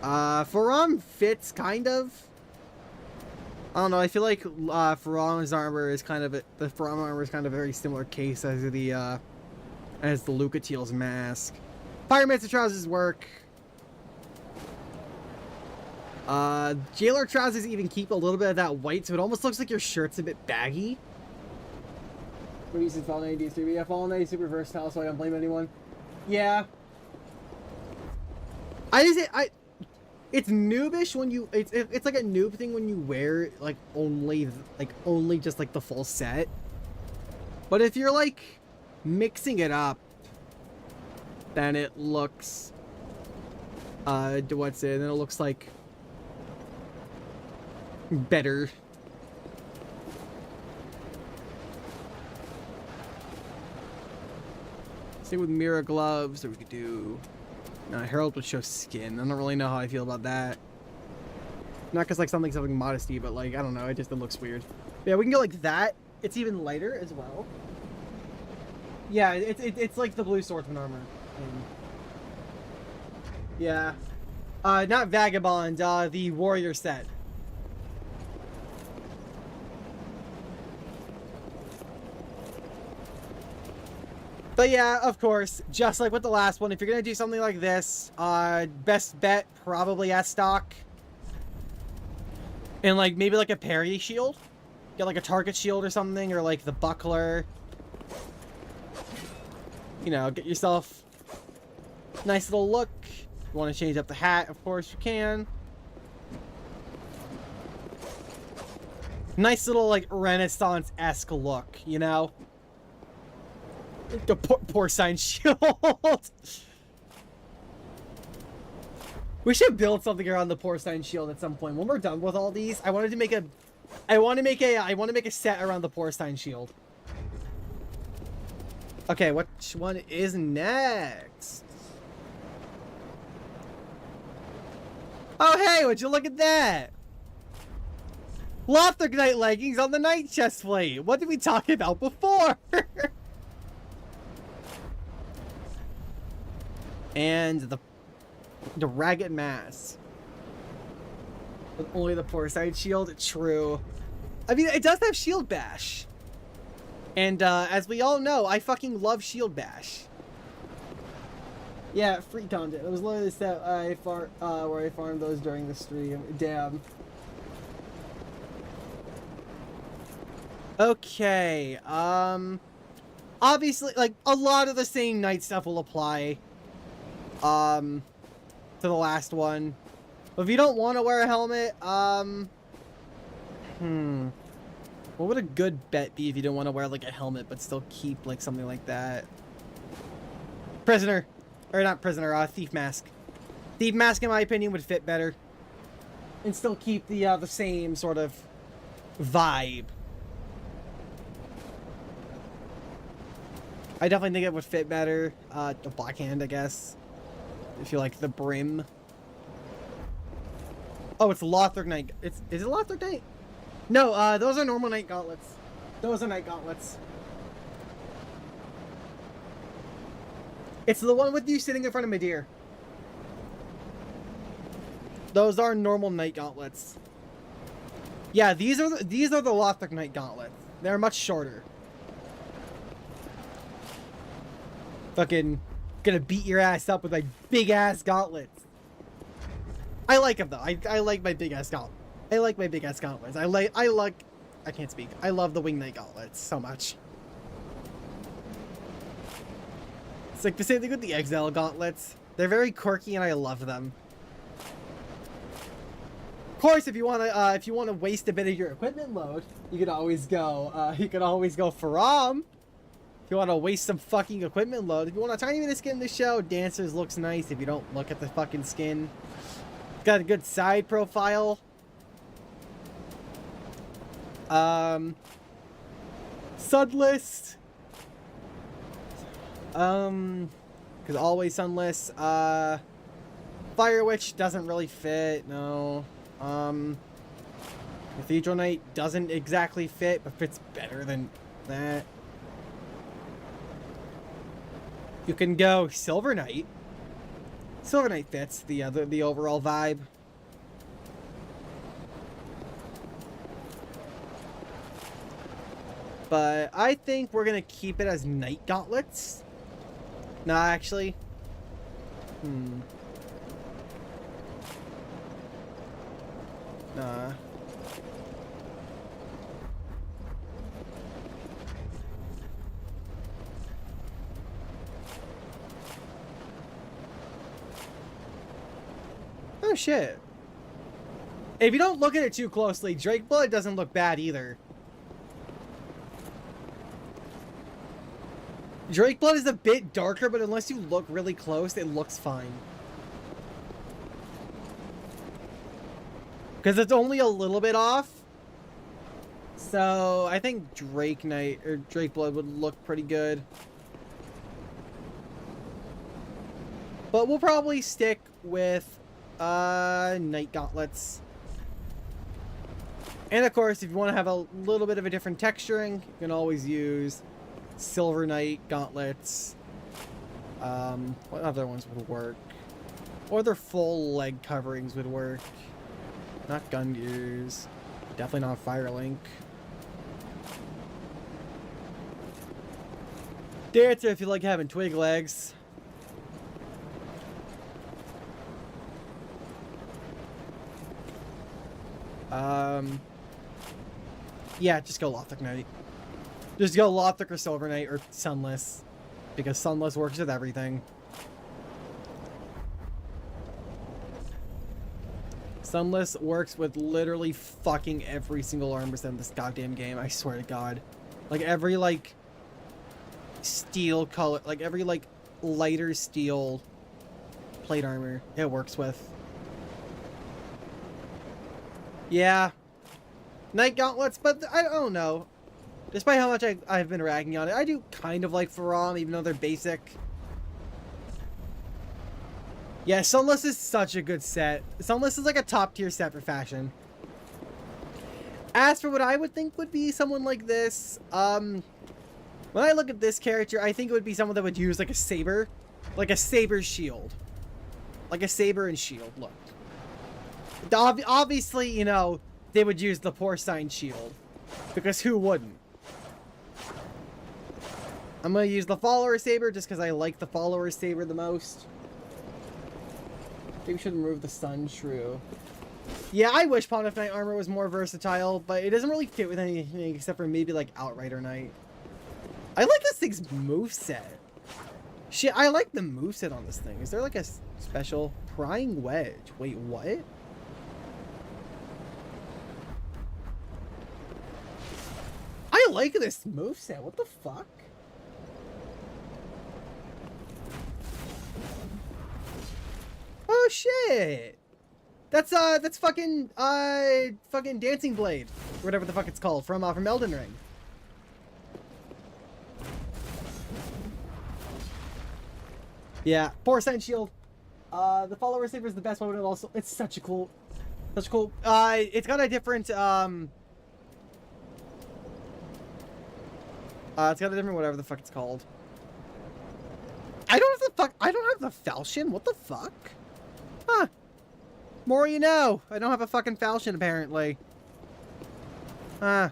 Faram fits kind of. I don't know. I feel like Faram's armor is kind of the Faram armor is kind of a very similar case as the Lucatiel's mask. Pyromancer trousers work. Jailer trousers even keep a little bit of that white, so it almost looks like your shirt's a bit baggy. What do you say, Fallen Knight D3? Yeah, Fallen Knight is super versatile, so I don't blame anyone. Yeah. It's noobish when you, it's like a noob thing when you wear like only just like the full set. But if you're like mixing it up, then it looks, then it looks like better. Same with mirror gloves, or we could do... No, Herald would show skin. I don't really know how I feel about that. Not because like something's having modesty, but like, I don't know, it looks weird. Yeah, we can go like that. It's even lighter as well. Yeah, it's like the blue swordsman armor. Yeah. Not Vagabond, the warrior set. But yeah, of course, just like with the last one, if you're going to do something like this, best bet, probably S-Stock. And like, maybe like a parry shield. Get like a target shield or something, or like the buckler. You know, get yourself a nice little look. If you want to change up the hat, of course you can. Nice little like Renaissance-esque look, you know? The porcine shield. We should build something around the porcine shield at some point. When we're done with all these, I wanted to make a I want to make a set around the porcine shield. Okay, which one is next? Oh, hey, would you look at that? Lothric Knight leggings on the Knight chest plate. What did we talk about before? And the ragged mask. With only the porcine shield. True. I mean, it does have shield bash. And as we all know, I fucking love shield bash. Yeah, free content. It was literally the set where I farmed those during the stream. Damn. Okay. Obviously, like, a lot of the same Knight stuff will apply. To the last one. But if you don't want to wear a helmet, what would a good bet be if you don't want to wear, like, a helmet, but still keep, like, something like that? Prisoner. Or not prisoner, thief mask. Thief mask, in my opinion, would fit better. And still keep the same sort of vibe. I definitely think it would fit better. The black hand, I guess. If you like the brim. Oh, it's Lothric Knight. Is it Lothric Knight? No, those are normal Knight gauntlets. Those are Knight gauntlets. It's the one with you sitting in front of Midir. Those are normal Knight gauntlets. Yeah, these are the Lothric Knight gauntlets. They're much shorter. Fucking gonna beat your ass up with my big ass gauntlets. I like them though. I like my big ass gauntlets. I like my big ass gauntlets. I can't speak. I love the Wing Knight gauntlets so much. It's like the same thing with the Exile gauntlets. They're very quirky and I love them. Of course, if you wanna waste a bit of your equipment load, you could always go Faram. If you want to waste some fucking equipment load. If you want a tiny bit of skin in the show, Dancers looks nice if you don't look at the fucking skin. Got a good side profile. Sunless. Because always sunless. Fire Witch doesn't really fit, no. Cathedral Knight doesn't exactly fit, but fits better than that. You can go Silver Knight. Silver Knight fits the overall vibe. But I think we're gonna keep it as Knight gauntlets. Nah, actually. Nah. Oh shit. If you don't look at it too closely, Drake Blood doesn't look bad either. Drake Blood is a bit darker, but unless you look really close, it looks fine. Because it's only a little bit off. So I think Drake Blood would look pretty good. But we'll probably stick with Knight gauntlets. And of course, if you want to have a little bit of a different texturing, you can always use Silver Knight gauntlets. What other ones would work? Or their full leg coverings would work. Not gun gears. Definitely not Firelink. Dancer if you like having twig legs. Yeah, just go Lothric Knight. Just go Lothric or Silver Knight or Sunless. Because Sunless works with everything. Sunless works with literally fucking every single armor set in this goddamn game, I swear to God. Like every like steel color, like every like lighter steel plate armor it works with. Yeah. Night Gauntlets, but I don't know. Despite how much I've been ragging on it, I do kind of like Faram, even though they're basic. Yeah, Sunless is such a good set. Sunless is like a top tier set for fashion. As for what I would think would be someone like this, when I look at this character, I think it would be someone that would use like a saber shield. Like a saber and shield, look. Obviously, you know, they would use the porcine shield. Because who wouldn't? I'm going to use the follower saber just because I like the follower saber the most. Maybe we should remove the sun shrew. Yeah, I wish Pontiff Knight armor was more versatile, but it doesn't really fit with anything except for maybe like Outrider Knight. I like this thing's moveset. Shit, I like the moveset on this thing. Is there like a special prying wedge? Wait, what? I like this moveset. What the fuck? Oh shit! That's fucking Dancing Blade, or whatever the fuck it's called, from Elden Ring. Yeah, porcine shield. The follower saber is the best one, but also it's such a cool. It's got a different it's got a different whatever the fuck it's called. I don't have the falchion. What the fuck? Huh. More you know. I don't have a fucking falchion apparently. Huh.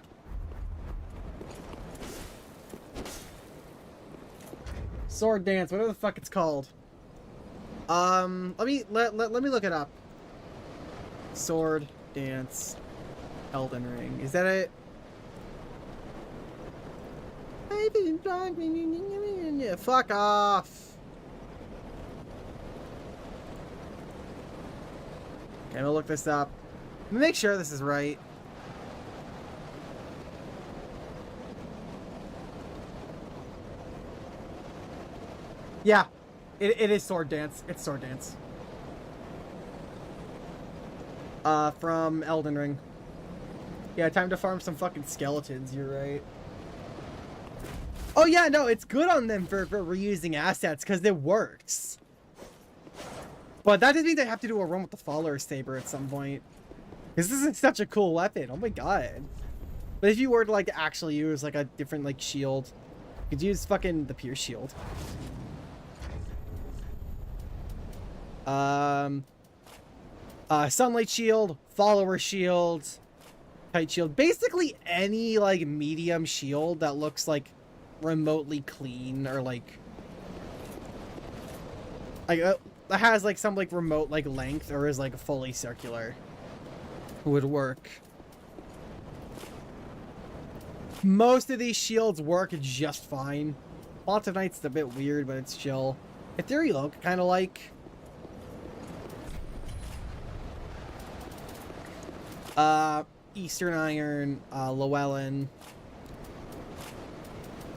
Sword dance, whatever the fuck it's called. Let me look it up. Sword dance Elden Ring. Is that it? Fuck off. Okay, I'm gonna look this up. Make sure this is right. Yeah, it is Sword Dance. It's Sword Dance. From Elden Ring. Yeah, time to farm some fucking skeletons, you're right. Oh yeah, no, it's good on them for reusing assets, because it works. But that doesn't mean they have to do a run with the follower saber at some point. Because this is such a cool weapon, oh my god. But if you were to like actually use like a different like shield, you could use fucking the Pierce Shield. Sunlight Shield, Follower Shield, Kite Shield. Basically any like medium shield that looks like remotely clean or like that has like some like remote like length or is like fully circular would work. Most of these shields work just fine. Lots of Knight's a bit weird, but it's chill. Ethereal, kind of like. Eastern Iron, Llewellyn.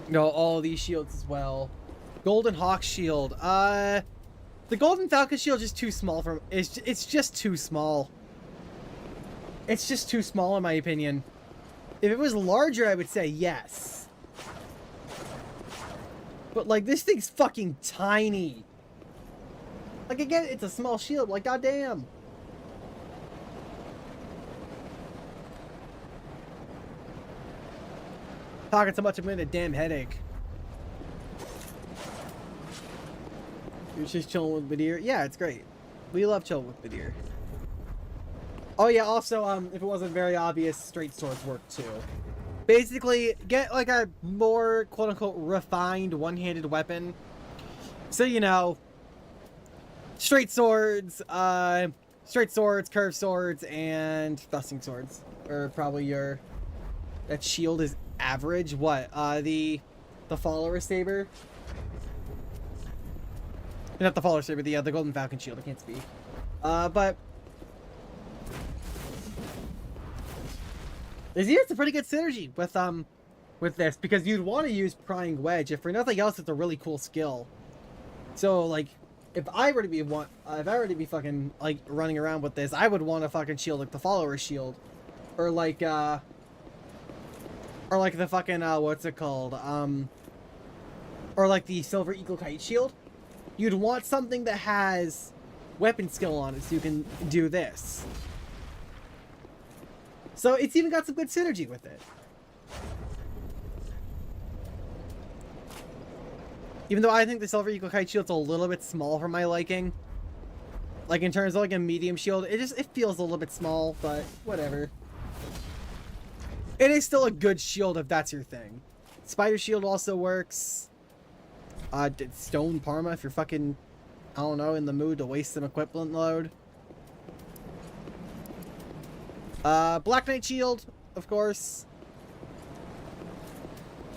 No, all of these shields as well. Golden Hawk Shield. The Golden Falcon Shield is just too small for. It's just too small. It's just too small in my opinion. If it was larger, I would say yes. But like this thing's fucking tiny. Like again, it's a small shield. Like goddamn. Talking so much, I'm getting a damn headache. You're just chilling with Badir? Yeah, it's great. We love chilling with Badir. Oh yeah, also, if it wasn't very obvious, straight swords work too. Basically, get like a more quote-unquote refined one-handed weapon. So, you know, straight swords, curved swords, and thrusting swords. Or probably your... That shield is average. What? The follower saber? Not the follower saber, the Golden Falcon Shield. I can't speak. But... It's a pretty good synergy with this, because you'd want to use Prying Wedge. If for nothing else, it's a really cool skill. So, like, if I were to be fucking, like, running around with this, I would want to fucking shield, like, the follower shield. Or, like, or like the fucking what's it called? Or like the silver eagle kite shield. You'd want something that has weapon skill on it so you can do this. So it's even got some good synergy with it. Even though I think the silver eagle kite shield's a little bit small for my liking. Like in terms of like a medium shield, it feels a little bit small, but whatever. It is still a good shield if that's your thing. Spider shield also works. Stone Parma if you're fucking, I don't know, in the mood to waste some equipment load. Black Knight shield, of course.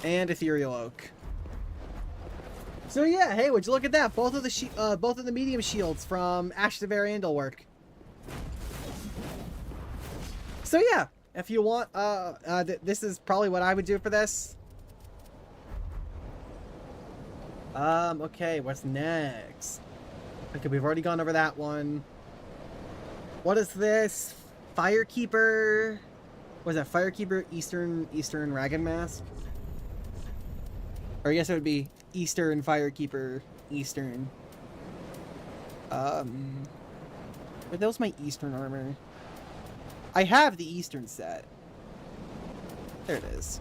And Ethereal Oak. So yeah, hey, would you look at that? Both of the medium shields from Ash the Variandal work. So yeah, if you want, this is probably what I would do for this. Okay, what's next? Okay, we've already gone over that one. What is this? Firekeeper. What is that? Firekeeper Eastern Ragged Mask? Or I guess it would be Eastern Firekeeper Eastern. But that was my Eastern armor. I have the Eastern set. There it is.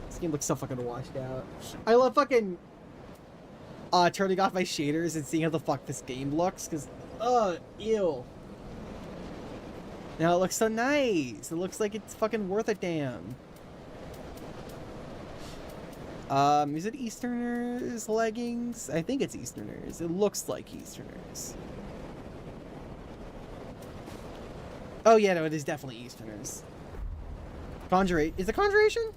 This game looks so fucking washed out. I love fucking turning off my shaders and seeing how the fuck this game looks, because ew. Now it looks so nice. It looks like it's fucking worth a damn. Is it Easterners leggings? I think it's Easterners. It looks like Easterners. Oh yeah, no, it is definitely Easterners. Conjurate. Is it Conjuration?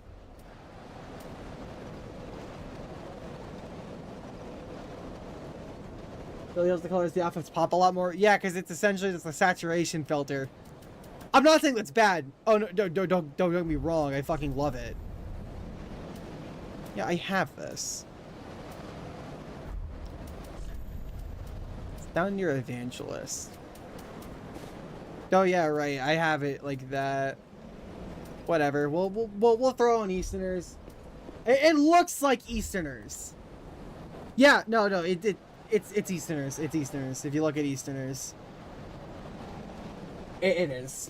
Really helps the colors the outfits pop a lot more. Yeah, because it's essentially just a saturation filter. I'm not saying that's bad. Oh no, don't get me wrong. I fucking love it. Yeah, I have this. It's down near Evangelist. Oh yeah, right. I have it like that. Whatever. We'll throw on Easterners. It looks like Easterners. Yeah, no, it's Easterners. It's Easterners. If you look at Easterners, it is.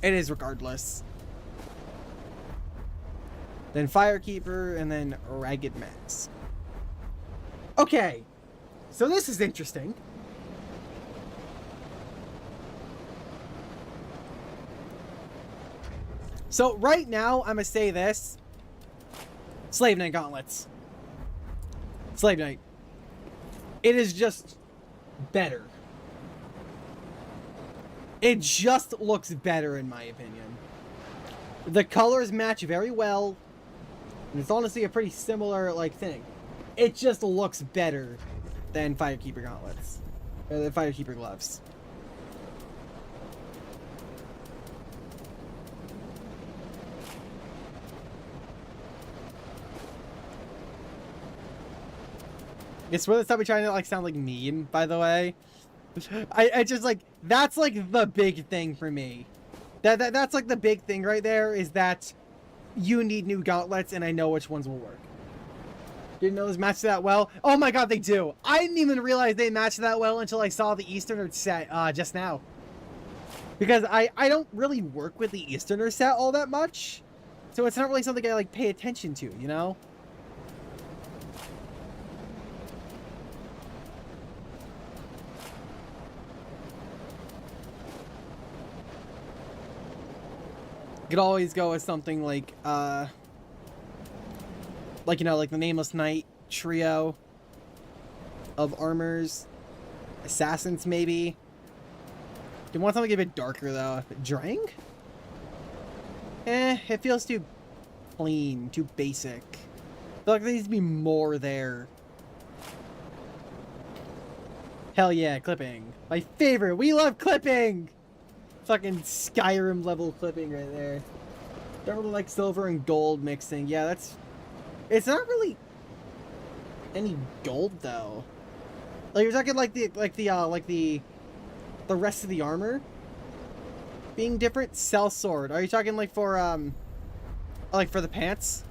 It is regardless. Then Firekeeper, and then Ragged Mask. Okay, so this is interesting. So right now, I'm gonna say this. Slave Knight Gauntlets. Slave Knight. It is just better. It just looks better in my opinion. The colors match very well. And it's honestly a pretty similar, like, thing. It just looks better than Firekeeper Gauntlets. Or the Firekeeper Gloves. It's really stop me trying to, like, sound like mean, by the way. I just, like, that's, like, the big thing for me. That's, like, the big thing right there, is that you need new gauntlets, and I know which ones will work. Didn't know those match that well. Oh my god, they do. I didn't even realize they matched that well until I saw the Easterner set just now. Because I don't really work with the Easterner set all that much. So it's not really something I, like, pay attention to, you know? Could always go with something like, you know, like the Nameless Knight trio of armors. Assassins, maybe. Do you want something a bit darker, though? Drang? It feels too plain, too basic. I feel like there needs to be more there. Hell yeah, clipping. My favorite. We love clipping! Fucking Skyrim level clipping right there. Don't really like silver and gold mixing. Yeah, that's... It's not really any gold though. Like you're talking like the rest of the armor being different. Cell sword. Are you talking like for Like for the pants?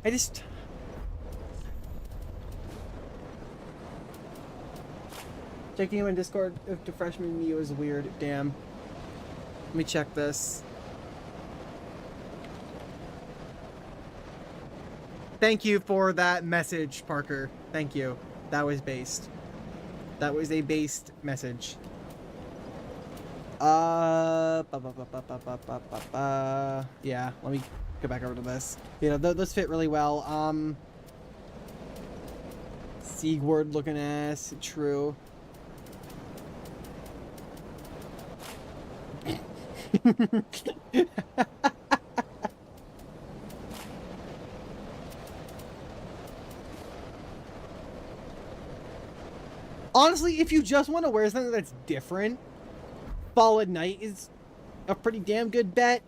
I just... Checking you in Discord if the freshman Mew is weird. Damn. Let me check this. Thank you for that message, Parker. Thank you. That was based. That was a based message. Yeah, let me go back over to this. You know, those fit really well. Siegward looking ass. True. Honestly, if you just want to wear something that's different, Fallen Knight is a pretty damn good bet.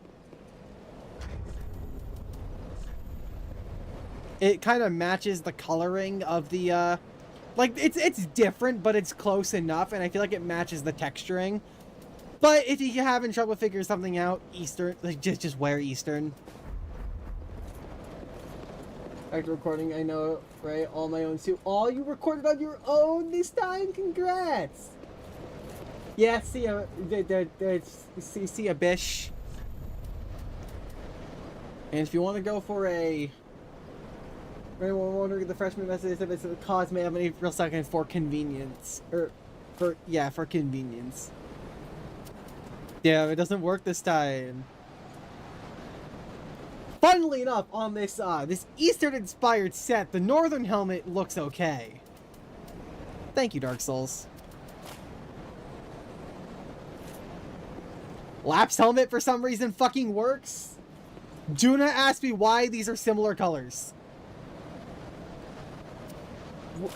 It kind of matches the coloring of the, like, it's different, but it's close enough, and I feel like it matches the texturing. But if you're having trouble figuring something out, Eastern, like, just wear Eastern. After recording, I know, right? All my own too. Oh, you recorded on your own this time? Congrats! Yeah, see a bish. And if you want to go for a... Anyone wondering the freshman message if it's a cause may have any real second for convenience. For convenience. Yeah, it doesn't work this time. Funnily enough, on this this Eastern-inspired set, the Northern helmet looks okay. Thank you, Dark Souls. Lap's helmet, for some reason, fucking works. Do not ask me why these are similar colors.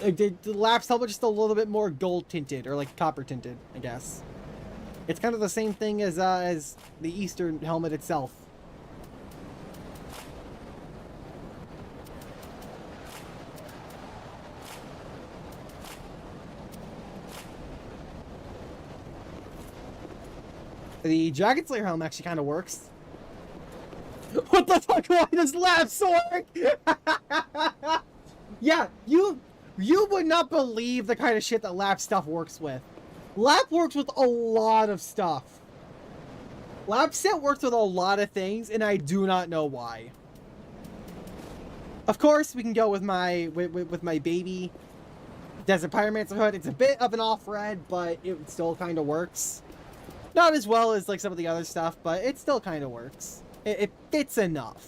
The Lap's helmet just a little bit more gold-tinted, or like copper-tinted, I guess. It's kind of the same thing as the Eastern helmet itself. The Dragon Slayer helmet actually kind of works. What the fuck? Why does Lap's work? Yeah, you would not believe the kind of shit that Lap stuff works with. Lap works with a lot of stuff. Lap set works with a lot of things, and I do not know why. Of course, we can go with my baby Desert Pyromancer hood. It's a bit of an off-red, but it still kind of works. Not as well as like some of the other stuff, but it still kind of works. It fits enough.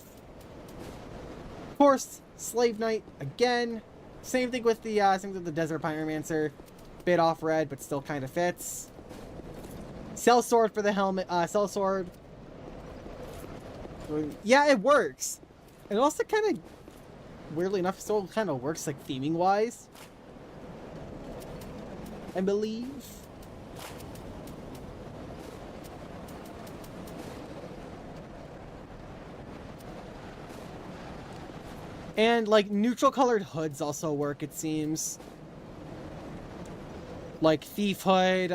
Of course, Slave Knight again. Same thing with the Desert Pyromancer. Bit off red, but still kind of fits. Cell Sword for the helmet. Cell Sword. Yeah, it works. It also kind of, weirdly enough, still kind of works like theming wise. I believe. And, like, neutral-colored hoods also work, it seems. Like, Thief Hood,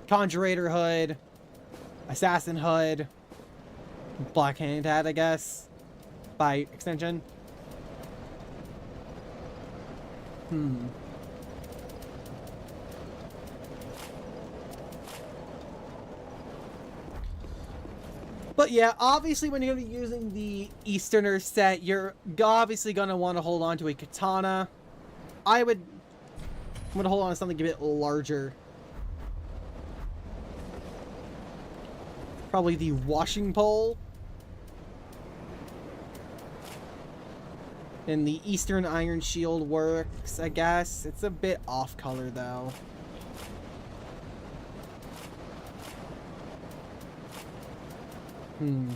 Conjurator Hood, Assassin Hood, Black Hand Hat, I guess, by extension. But yeah, obviously when you're going to be using the Easterner set, you're obviously going to want to hold on to a katana. I'm going to hold on to something a bit larger. Probably the washing pole. And the Eastern Iron Shield works, I guess. It's a bit off color though. You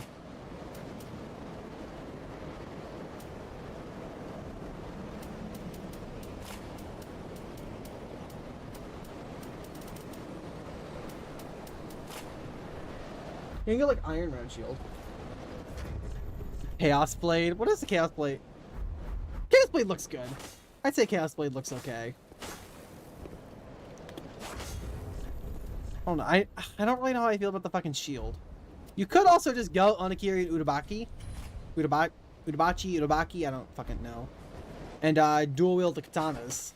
can go like Iron Round Shield. Chaos Blade. What is the Chaos Blade? Chaos Blade looks good. I'd say Chaos Blade looks okay. don't know. I don't really know how I feel about the fucking shield. You could also just go Onigiri and Udabaki. Udabaki, I don't fucking know. And dual wield the katanas.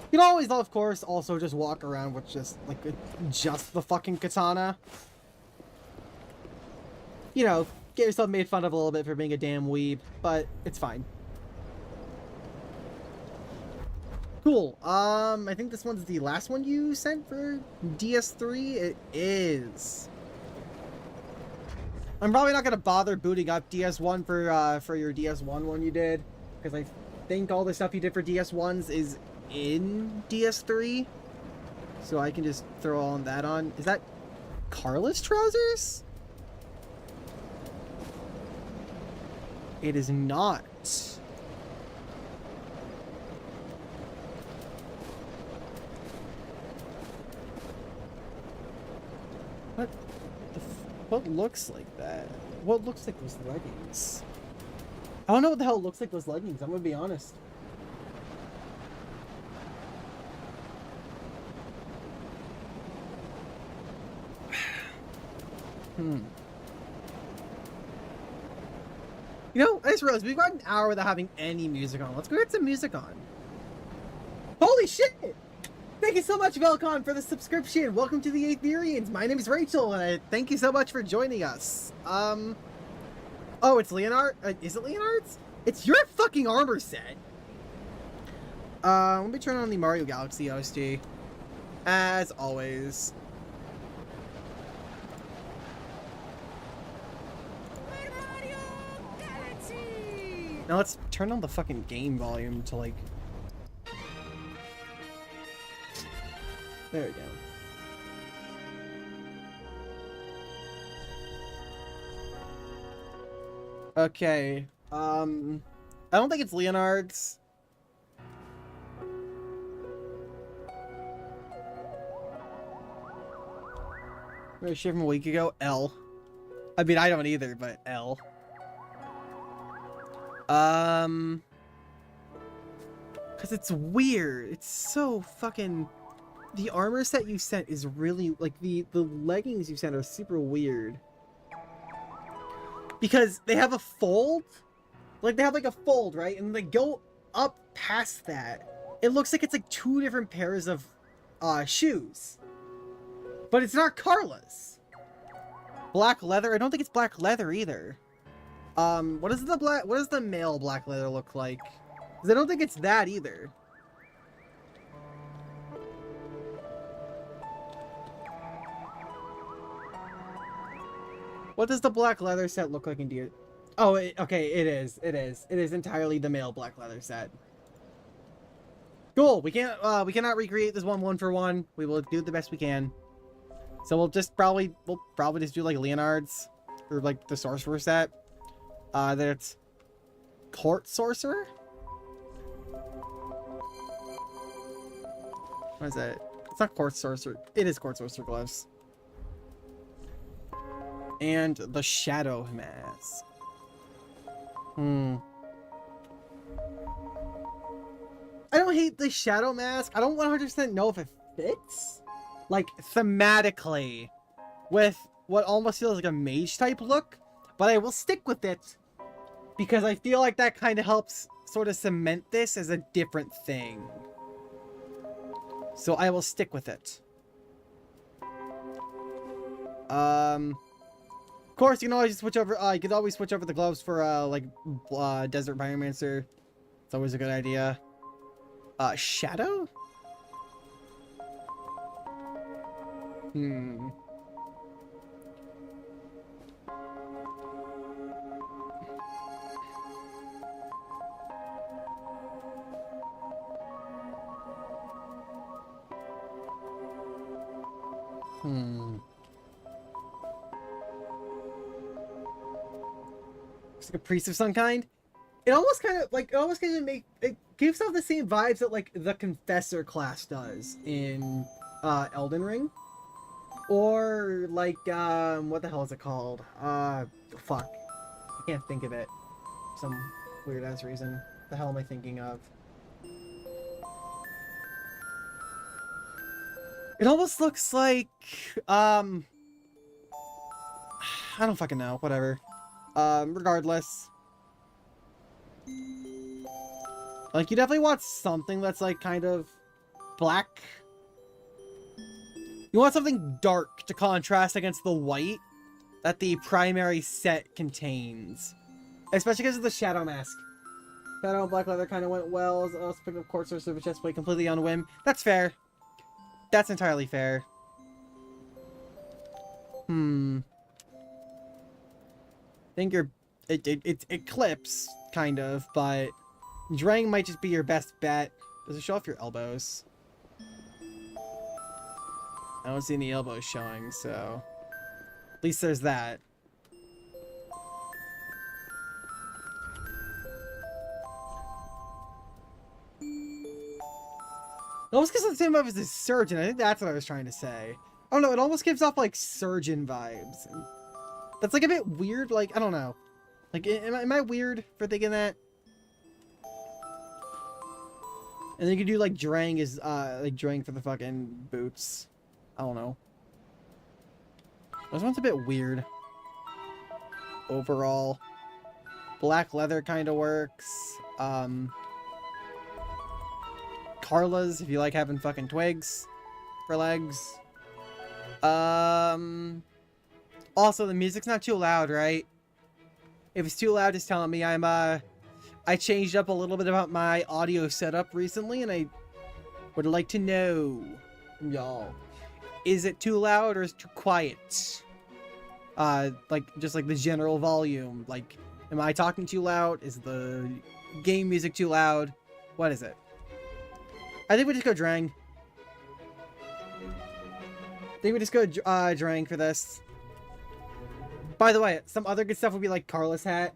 You can always, of course, also just walk around with just, like, just the fucking katana. You know, get yourself made fun of a little bit for being a damn weeb, but it's fine. Cool. I think this one's the last one you sent for DS3. It is. I'm probably not gonna bother booting up DS1 for your DS1 one you did, because I think all the stuff you did for DS1s is in DS3, so I can just throw all that on. Is that Carla's trousers? It is not. What looks like that? What looks like those leggings? I don't know what the hell looks like those leggings, I'm gonna be honest. You know, Ice Rose, we've got an hour without having any music on. Let's go get some music on. Holy shit! Thank you so much, Velcon, for the subscription. Welcome to the Aetherians. My name is Rachel, and I thank you so much for joining us. Oh, it's Leonard? Is it Leonard's? It's your fucking armor set. Let me turn on the Mario Galaxy OST. As always. Mario Galaxy! Now let's turn on the fucking game volume to, like... There we go. Okay. I don't think it's Leonard's. Where's shit from a week ago? L. I mean, I don't either, but L. Cause it's weird. It's so fucking... The armor set you sent is really, like, the leggings you sent are super weird. Because they have a fold. Like, they have, like, a fold, right? And they go up past that. It looks like it's, like, two different pairs of, shoes. But it's not Carla's. Black leather? I don't think it's black leather, either. What does the male black leather look like? Because I don't think it's that, either. What does the black leather set look like in DS? Oh, okay, it is. It is entirely the male black leather set. Cool. We cannot recreate this one for one. We will do the best we can. So we'll probably just do like Leonard's or like the sorcerer set. That's court sorcerer. What is that? It's not court sorcerer. It is court sorcerer gloves. And the shadow mask. I don't hate the shadow mask. I don't 100% know if it fits, like, thematically with what almost feels like a mage type look, but I will stick with it because I feel like that kind of helps sort of cement this as a different thing. So I will stick with it. Of course, you can always switch over. You could always switch over the gloves for like Desert Biomancer. It's always a good idea. Shadow? It's like a priest of some kind. It almost kind of it gives off the same vibes that like the Confessor class does in Elden Ring. Or like what the hell is it called? Fuck. I can't think of it. Some weird ass reason. The hell am I thinking of? It almost looks like I don't fucking know, whatever. Regardless. Like, you definitely want something that's, like, kind of black. You want something dark to contrast against the white that the primary set contains. Especially because of the Shadow Mask. Shadow and black leather kind of went well. I also picked up Court Source of a chest plate completely on a whim. That's fair. That's entirely fair. I think it clips, kind of, but Drang might just be your best bet. Does it show off your elbows? I don't see any elbows showing, so at least there's that. It almost gives off the same vibe as the surgeon. I think that's what I was trying to say. I don't know, it almost gives off like surgeon vibes. That's like a bit weird, like, I don't know. Like, am I weird for thinking that? And then you could do like Drang is like Drang for the fucking boots. I don't know. This one's a bit weird. Overall. Black leather kind of works. Carla's, if you like having fucking twigs for legs. Also, the music's not too loud, right? If it's too loud, just tell me. I changed up a little bit about my audio setup recently, and I would like to know from y'all. Is it too loud or is it too quiet? Like, just like the general volume. Like, am I talking too loud? Is the game music too loud? What is it? I think we just go Drang. I think we just go Drang for this. By the way, some other good stuff would be like Carla's hat.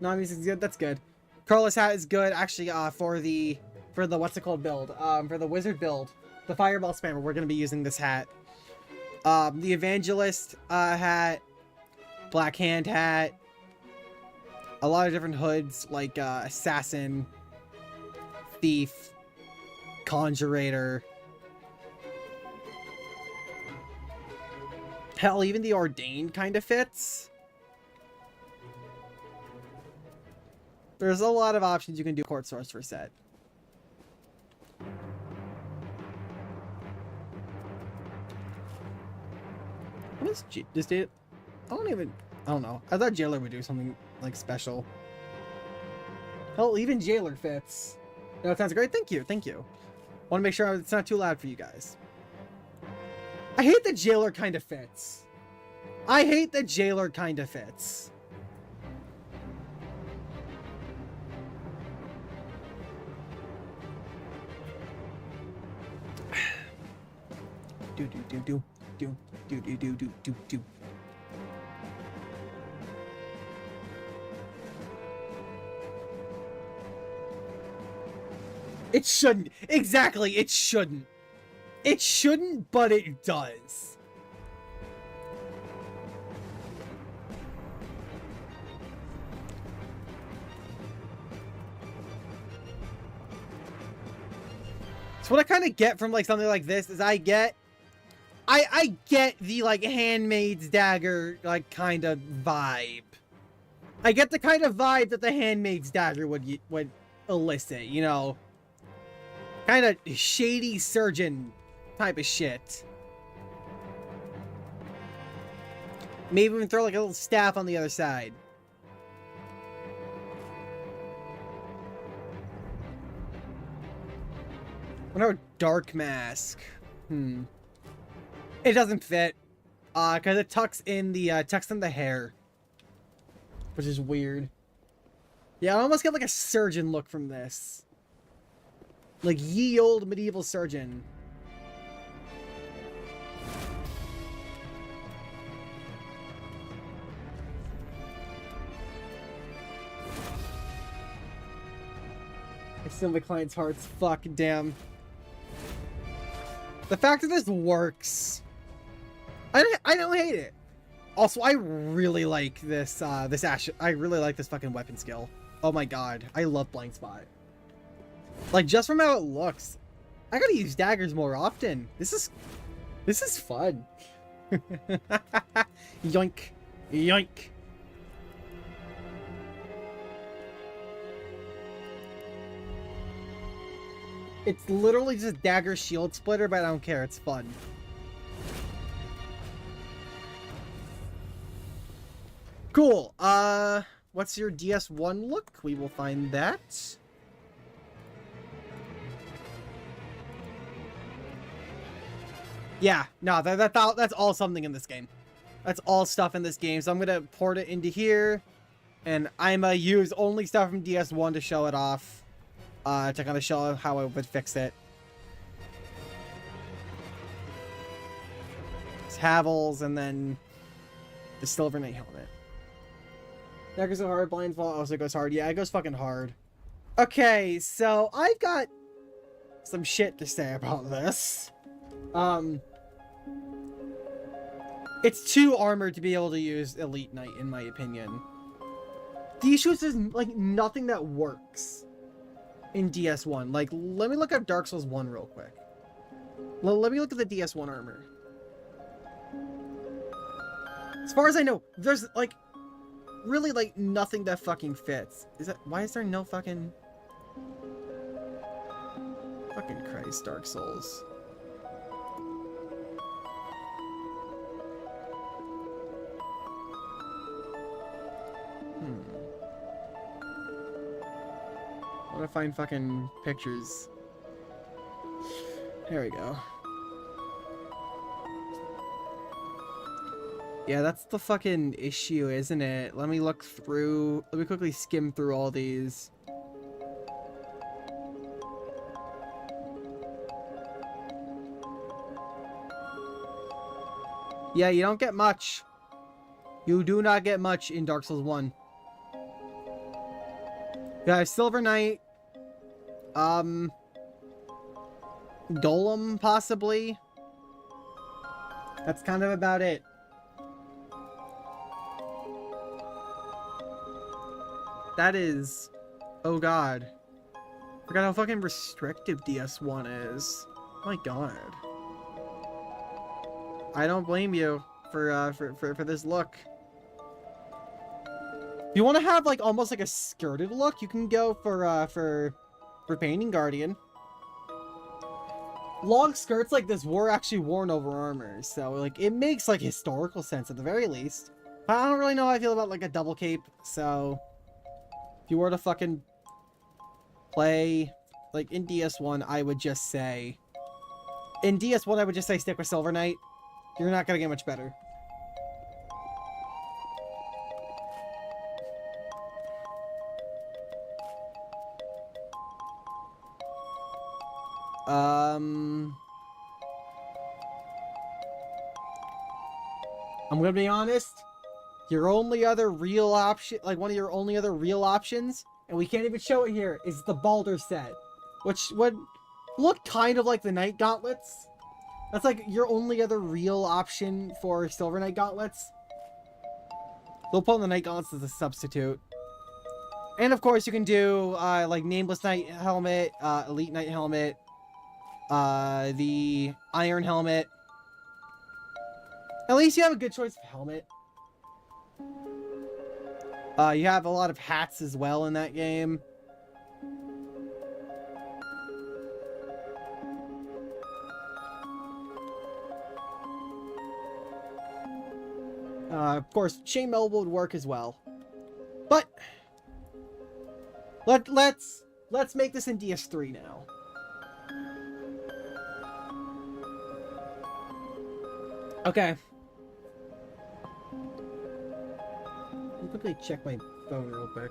Non-music's good. That's good. Carla's hat is good, actually, for the what's it called build. For the wizard build, the fireball spammer, we're gonna be using this hat. The evangelist hat, black hand hat, a lot of different hoods like assassin, thief, conjurator. Hell, even the ordained kind of fits. There's a lot of options you can do Court Source for set. What is just it? I don't know. I thought Jailer would do something like special. Hell, even Jailer fits. No, it sounds great. Thank you. Thank you. Want to make sure it's not too loud for you guys. I hate that Jailer kind of fits. I hate that Jailer kind of fits. Do. It shouldn't. Exactly, it shouldn't. It shouldn't, but it does. So what I kind of get from like something like this is I get the like Handmaid's Dagger like kind of vibe. I get the kind of vibe that the Handmaid's Dagger would elicit, you know. Kind of shady surgeon type of shit. Maybe even throw like a little staff on the other side. What about dark mask? It doesn't fit. Cause it tucks in the hair. Which is weird. Yeah, I almost get like a surgeon look from this. Like ye old medieval surgeon. I steal my client's hearts. Fuck, damn. The fact that this works, I don't hate it. Also, I really like this, I really like this fucking weapon skill. Oh my god, I love Blind Spot. Like, just from how it looks, I gotta use daggers more often. This is fun. Yoink. Yoink. It's literally just dagger shield splitter, but I don't care. It's fun. Cool. What's your DS1 look? We will find that. Yeah, no, that's all something in this game. That's all stuff in this game. So I'm gonna port it into here, and I'm gonna use only stuff from DS1 to show it off. To kind of show how I would fix it. It's Havels, and then the Silver Knight helmet. Daggers go hard, Blindfold also goes hard. Yeah, it goes fucking hard. Okay, so I've got some shit to say about this. It's too armored to be able to use Elite Knight, in my opinion. The issue is there's, like, nothing that works in DS1. Like, let me look up Dark Souls 1 real quick. Let me look at the DS1 armor. As far as I know, there's, like, really, like, nothing that fucking fits. Why is there no fucking... Fucking Christ, Dark Souls. I want to find fucking pictures. Here we go. Yeah, that's the fucking issue, isn't it? Let me look through... Let me quickly skim through all these. Yeah, you don't get much. You do not get much in Dark Souls 1. You have Silver Knight. Golem, possibly. That's kind of about it. That is... Oh god. Forgot how fucking restrictive DS1 is. My god. I don't blame you for this look. If you want to have like almost like a skirted look, you can go for Painting Guardian. Long skirts like this were actually worn over armor, so like it makes like historical sense at the very least. I don't really know how I feel about like a double cape, so if you were to fucking play like in DS1, I would just say stick with Silver Knight. You're not gonna get much better. I'm gonna be honest. Your only other real option, like one of your only other real options, and we can't even show it here, is the Baldur set, which would look kind of like the Knight Gauntlets. That's like your only other real option for Silver Knight Gauntlets. They'll put on the Knight Gauntlets as a substitute. And of course you can do like Nameless Knight Helmet, Elite Knight Helmet, the Iron Helmet. At least you have a good choice of helmet. You have a lot of hats as well in that game. Of course, chainmail would work as well. But let's make this in DS3 now. Okay. Let me quickly check my phone real quick.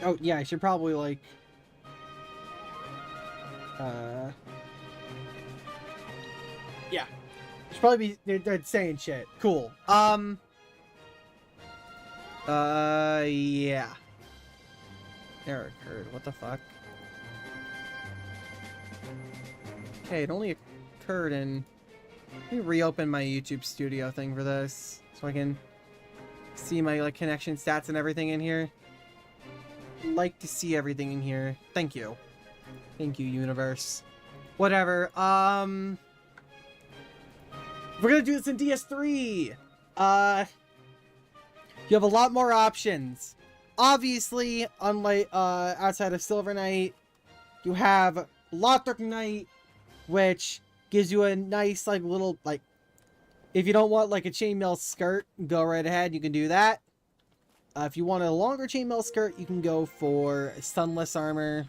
Oh, yeah, I should probably, like... Yeah. Should probably be... They're saying shit. Cool. Yeah. Error occurred. What the fuck? Okay, it only occurred in... Let me reopen my YouTube studio thing for this, so I can see my, like, connection stats and everything in here. Like to see everything in here. Thank you. Thank you, universe. Whatever. We're gonna do this in DS3. You have a lot more options. Obviously, unlike outside of Silver Knight, you have Lothric Knight, which gives you a nice, like, little, like, if you don't want, like, a chainmail skirt, go right ahead, you can do that. If you want a longer chainmail skirt, you can go for sunless armor.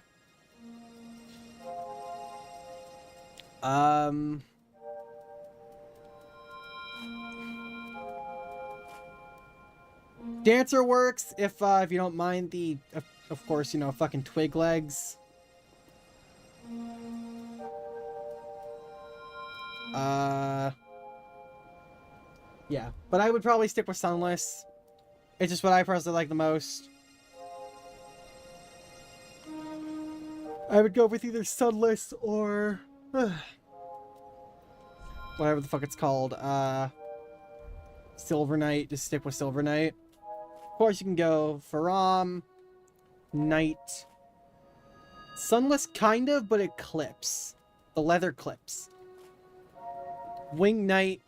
Dancer works if you don't mind the, of course, you know, fucking twig legs. Yeah, but I would probably stick with sunless. It's just what I personally like the most. I would go with either sunless or whatever the fuck it's called. Silver Knight. Just stick with Silver Knight. Of course, you can go for Knight. Sunless, kind of, but it clips. The leather clips. Wing Knight.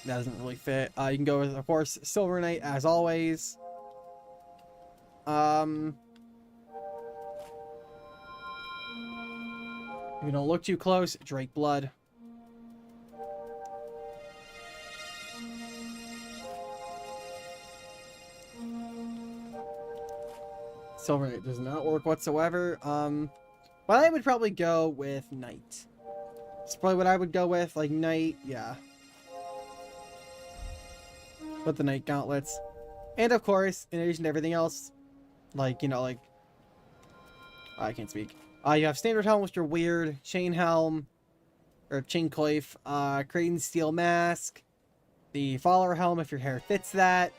That doesn't really fit. You can go with, of course, Silver Knight, as always. If you don't look too close, Drake Blood. Silver Knight does not work whatsoever. But I would probably go with Knight. It's probably what I would go with, like Knight, yeah. With the Knight gauntlets. And of course, in addition to everything else, like, you know, like, I can't speak. You have standard helm with your weird chain helm, or chain coif, Kraden's steel mask, the follower helm if your hair fits that,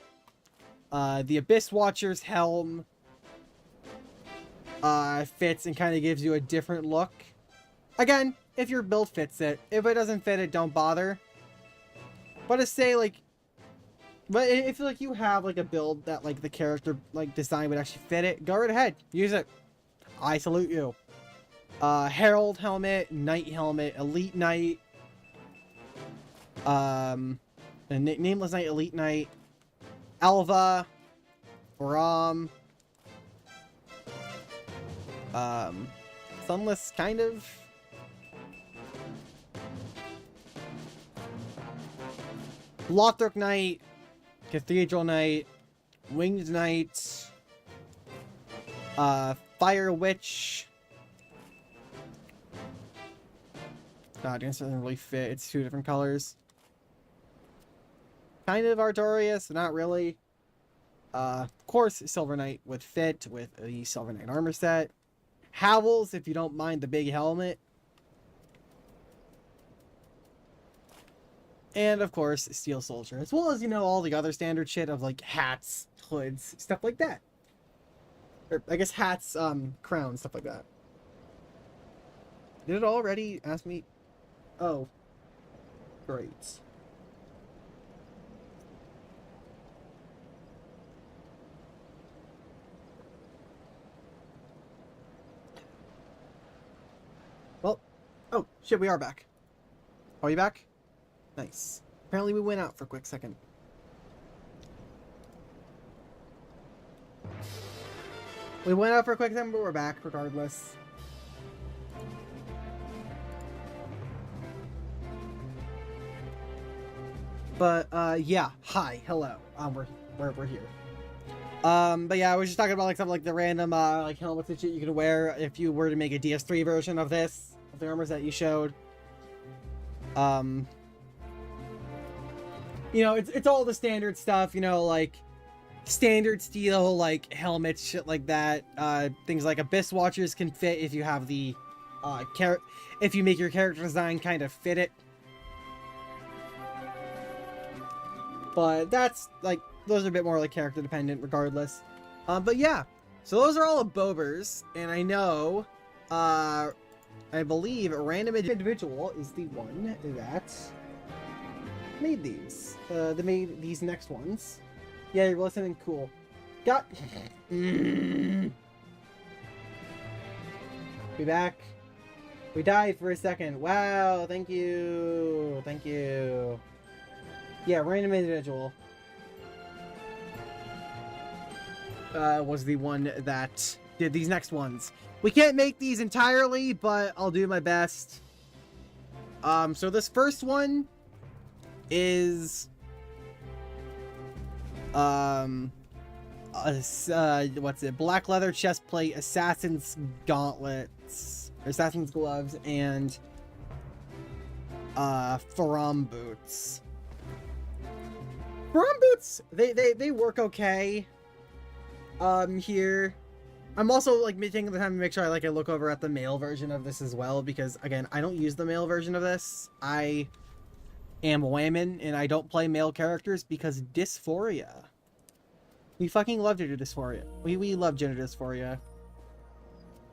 the Abyss Watcher's helm, fits and kind of gives you a different look. Again, if your build fits it. If it doesn't fit it, don't bother. But to say, like, but if, like, you have, like, a build that, like, the character, like, design would actually fit it, go right ahead. Use it. I salute you. Herald helmet, Knight helmet, Elite Knight, Nameless Knight, Elite Knight, Alva, Ram, Sunless, kind of. Lothric Knight, Cathedral Knight, Winged Knight, Fire Witch. God, this doesn't really fit. It's two different colors. Kind of Artorias, not really. Of course, Silver Knight would fit with the Silver Knight armor set. Howls, if you don't mind the big helmet. And, of course, Steel Soldier. As well as, you know, all the other standard shit of, like, hats, hoods, stuff like that. Or, I guess hats, crowns, stuff like that. Did it already ask me? Oh. Great. Well, oh, shit, we are back. Are you back? Nice. Apparently we went out for a quick second. We went out for a quick second, but we're back regardless. But, yeah. Hi. Hello. We're here. But yeah, I was just talking about, like, some, like, the random, like, helmets and shit you could wear if you were to make a DS3 version of this, of the armors that you showed. You know, it's all the standard stuff, you know, like standard steel, like helmets, shit like that. Things like Abyss Watchers can fit if you have the if you make your character design kind of fit it. But that's like, those are a bit more like character dependent regardless. But yeah, so those are all of Bobers, and I know, I believe a random individual is the one that made these. They made these next ones. Yeah, you're listening. Cool. Got. Be back. We died for a second. Wow. Thank you. Thank you. Yeah, random individual. Was the one that did these next ones. We can't make these entirely, but I'll do my best. So this first one is what's it? Black leather chest plate, assassin's gauntlets, assassin's gloves, and Faram boots. Faram boots, they work okay. Here. I'm also like taking the time to make sure I look over at the male version of this as well, because again, I don't use the male version of this. I am a woman and I don't play male characters because dysphoria. We fucking love gender dysphoria. We love gender dysphoria.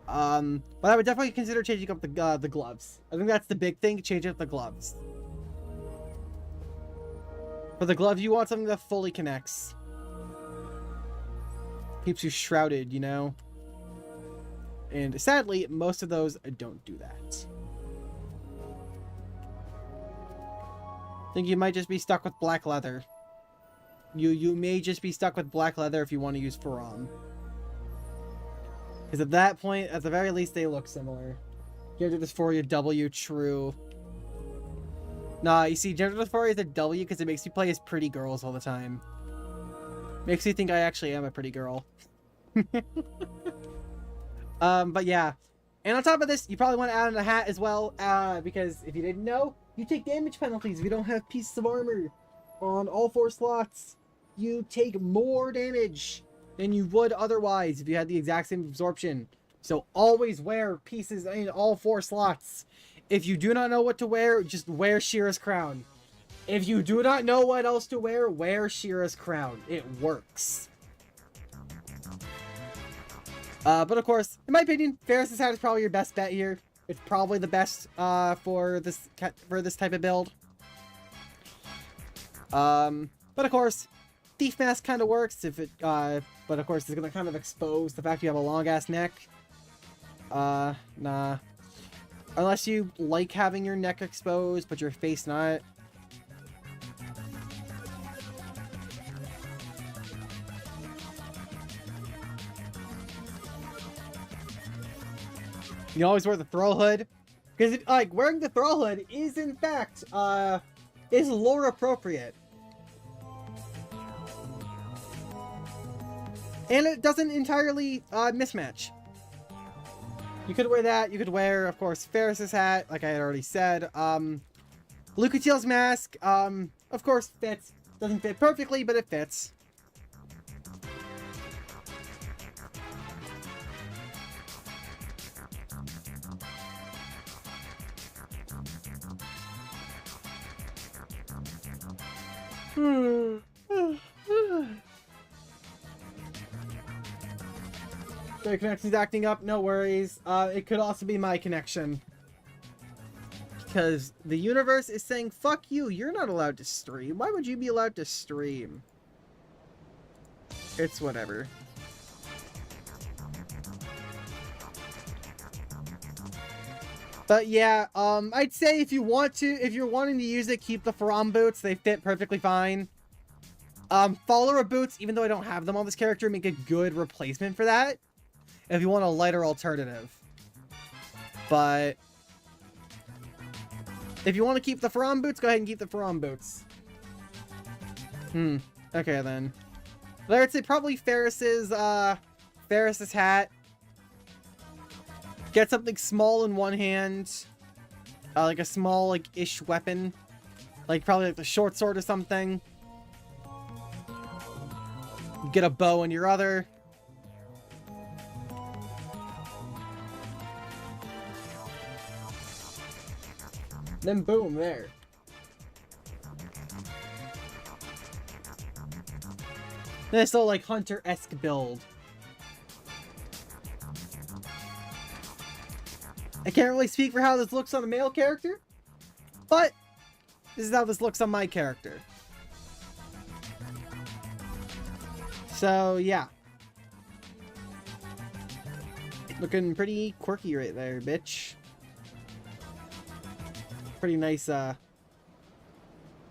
But I would definitely consider changing up the gloves. I think that's the big thing, change up the gloves. For the gloves, you want something that fully connects. Keeps you shrouded, you know? And sadly, most of those don't do that. I think you might just be stuck with black leather. You may just be stuck with black leather if you want to use Faram. Because at that point, at the very least, they look similar. Gender dysphoria W, true. Nah, you see, gender dysphoria is a W because it makes me play as pretty girls all the time. Makes me think I actually am a pretty girl. But yeah. And on top of this, you probably want to add in a hat as well, because if you didn't know, you take damage penalties if you don't have pieces of armor on all 4 slots. You take more damage than you would otherwise if you had the exact same absorption. So always wear pieces in all 4 slots. If you do not know what to wear, just wear Shira's crown. If you do not know what else to wear, wear Shira's crown. It works. But of course, in my opinion, Ferris's hat is probably your best bet here. It's probably the best for this type of build. But of course, Thief Mask kind of works if it. But of course, it's gonna kind of expose the fact you have a long ass neck. Nah. Unless you like having your neck exposed, but your face not. You always wear the throw hood, because like wearing the throw hood is in fact is lore appropriate, and it doesn't entirely mismatch. You could wear that. You could wear, of course, Ferris's hat, like I had already said. Lucatiel's mask, of course, fits. Doesn't fit perfectly, but it fits. The connection's acting up, no worries. It could also be my connection. Because the universe is saying, fuck you, you're not allowed to stream. Why would you be allowed to stream? It's whatever. But yeah, I'd say if you're wanting to use it, keep the Faram boots. They fit perfectly fine. Follower boots, even though I don't have them on this character, make a good replacement for that. If you want a lighter alternative. But if you want to keep the Faram boots, go ahead and keep the Faram boots. Okay then. But I'd say probably Ferris's hat. Get something small in one hand. Like a small, like, ish weapon. Like, probably like the short sword or something. Get a bow in your other. Then boom, there. This little like hunter-esque build. I can't really speak for how this looks on a male character, but this is how this looks on my character. So yeah. Looking pretty quirky right there, bitch. Pretty nice, this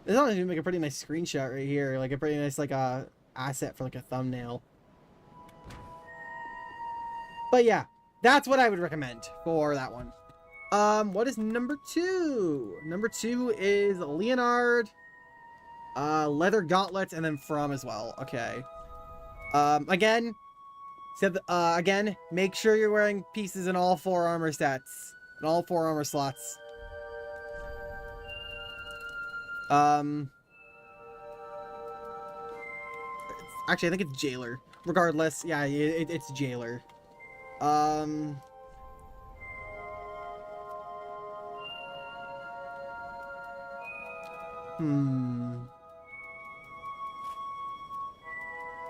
honestly make a pretty nice screenshot right here. Like a pretty nice, like, asset for like a thumbnail. But yeah, that's what I would recommend for that one. What is number 2? Number 2 is Leonard, leather gauntlets, and then From as well. Okay. Again, again, make sure you're wearing pieces in all 4 armor sets, in all 4 armor slots. Actually, I think it's Jailer. Regardless, yeah, it's Jailer.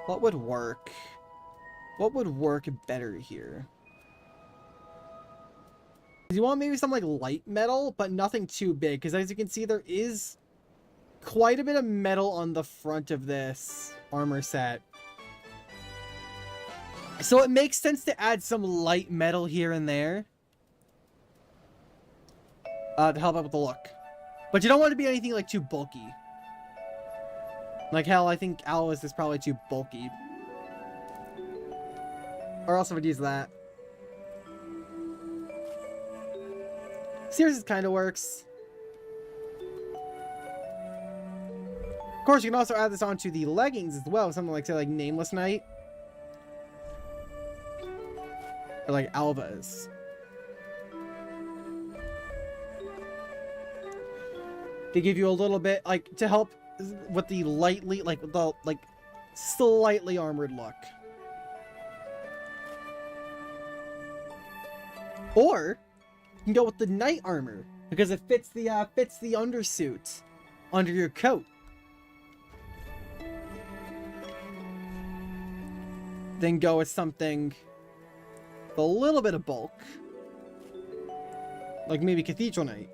What would work? What would work better here? You want maybe some like light metal, but nothing too big, because as you can see, there is quite a bit of metal on the front of this armor set. So it makes sense to add some light metal here and there to help out with the look. But you don't want it to be anything like too bulky. Like hell, I think Alois is probably too bulky. Or else I would use that. Sears kind of works. Of course, you can also add this onto the leggings as well. Something like, say, like Nameless Knight. Or like Alva's. They give you a little bit, like, to help with the lightly, like, the, like, slightly armored look. Or you can go with the knight armor because it fits the undersuit under your coat. Then go with something with a little bit of bulk, like maybe Cathedral Knight.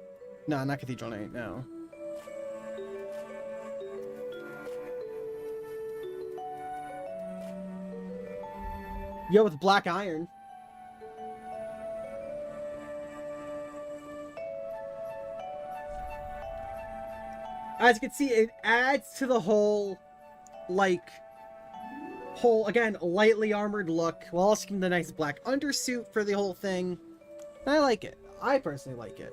No, not Cathedral Knight. No. Go with Black Iron. As you can see, it adds to the whole, like, again, lightly armored look, while also getting the nice black undersuit for the whole thing. And I like it. I personally like it.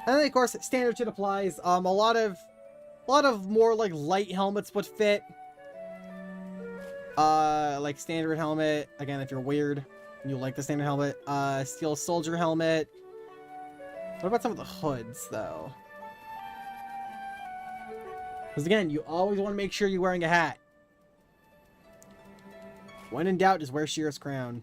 And then, of course, standard shit applies. A lot of more, like, light helmets would fit. Like, standard helmet. Again, if you're weird, you like the standard helmet. Steel soldier helmet. What about some of the hoods, though? Because again, you always want to make sure you're wearing a hat. When in doubt, just wear Shira's crown.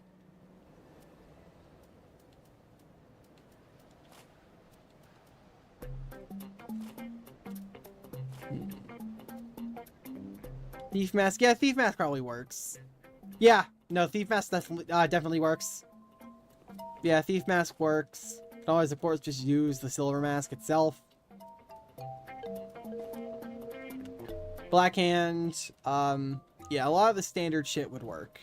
Thief mask. Yeah, thief mask probably works. Yeah, no, thief mask definitely works. Yeah, thief mask works. You can always, of course, just use the silver mask itself. Black hand. Yeah, a lot of the standard shit would work.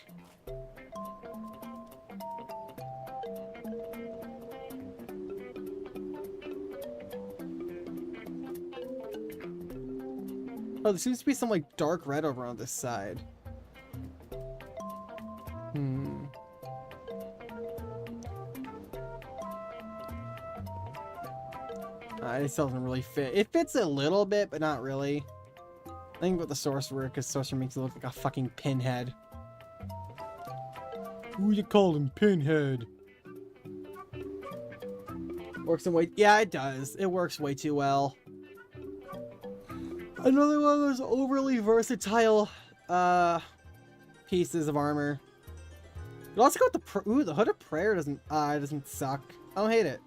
Oh, there seems to be some, like, dark red over on this side. It still doesn't really fit. It fits a little bit, but not really. I think with the sorcerer, because sorcerer makes it look like a fucking pinhead. Who you calling pinhead? Works in way... Yeah, it does. It works way too well. Another one of those overly versatile pieces of armor. You also got the Hood of Prayer doesn't suck. I don't hate it.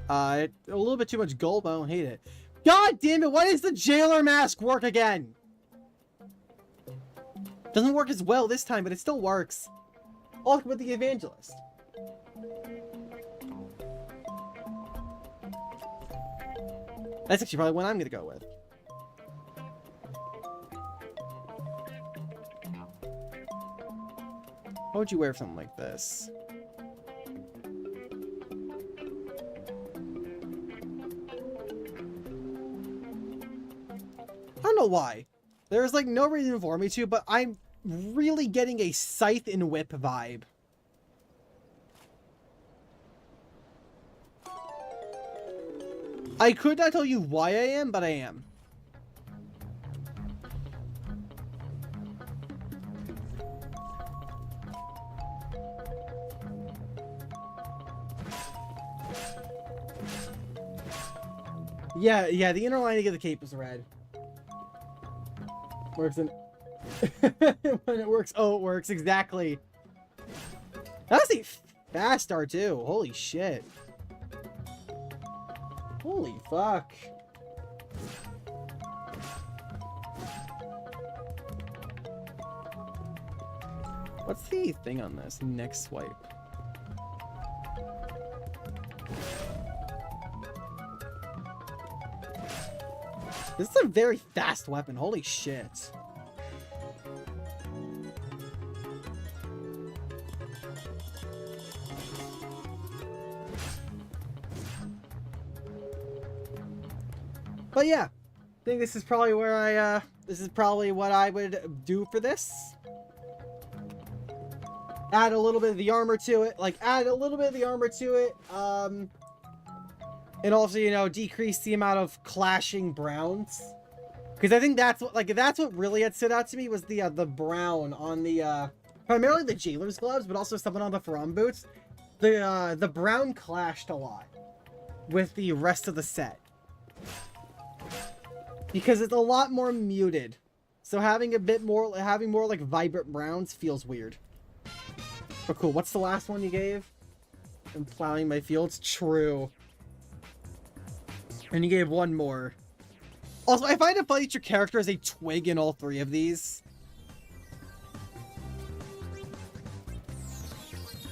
A little bit too much gold, but I don't hate it. God damn it! Why does the jailer mask work again? Doesn't work as well this time, but it still works. Also with the evangelist. That's actually probably what I'm gonna go with. How would you wear something like this? I don't know why. There's like no reason for me to, but I'm really getting a scythe and whip vibe. I could not tell you why I am, but I am. Yeah, the inner lining of the cape is red. Works in... when it works, oh, it works, exactly. That was a fast start, too. Holy shit. Holy fuck. What's the thing on this? Next swipe. This is a very fast weapon. Holy shit. But yeah, I think this is probably where this is probably what I would do for this. Add a little bit of the armor to it, and also, you know, decrease the amount of clashing browns. Because I think that's what really had stood out to me was the brown on the, primarily the jailer's gloves, but also something on the Faram boots. The brown clashed a lot with the rest of the set. Because it's a lot more muted. So having more like vibrant browns feels weird. But cool, what's the last one you gave? I'm plowing my fields. True. And you gave one more. Also, I find it funny that your character is a twig in all three of these.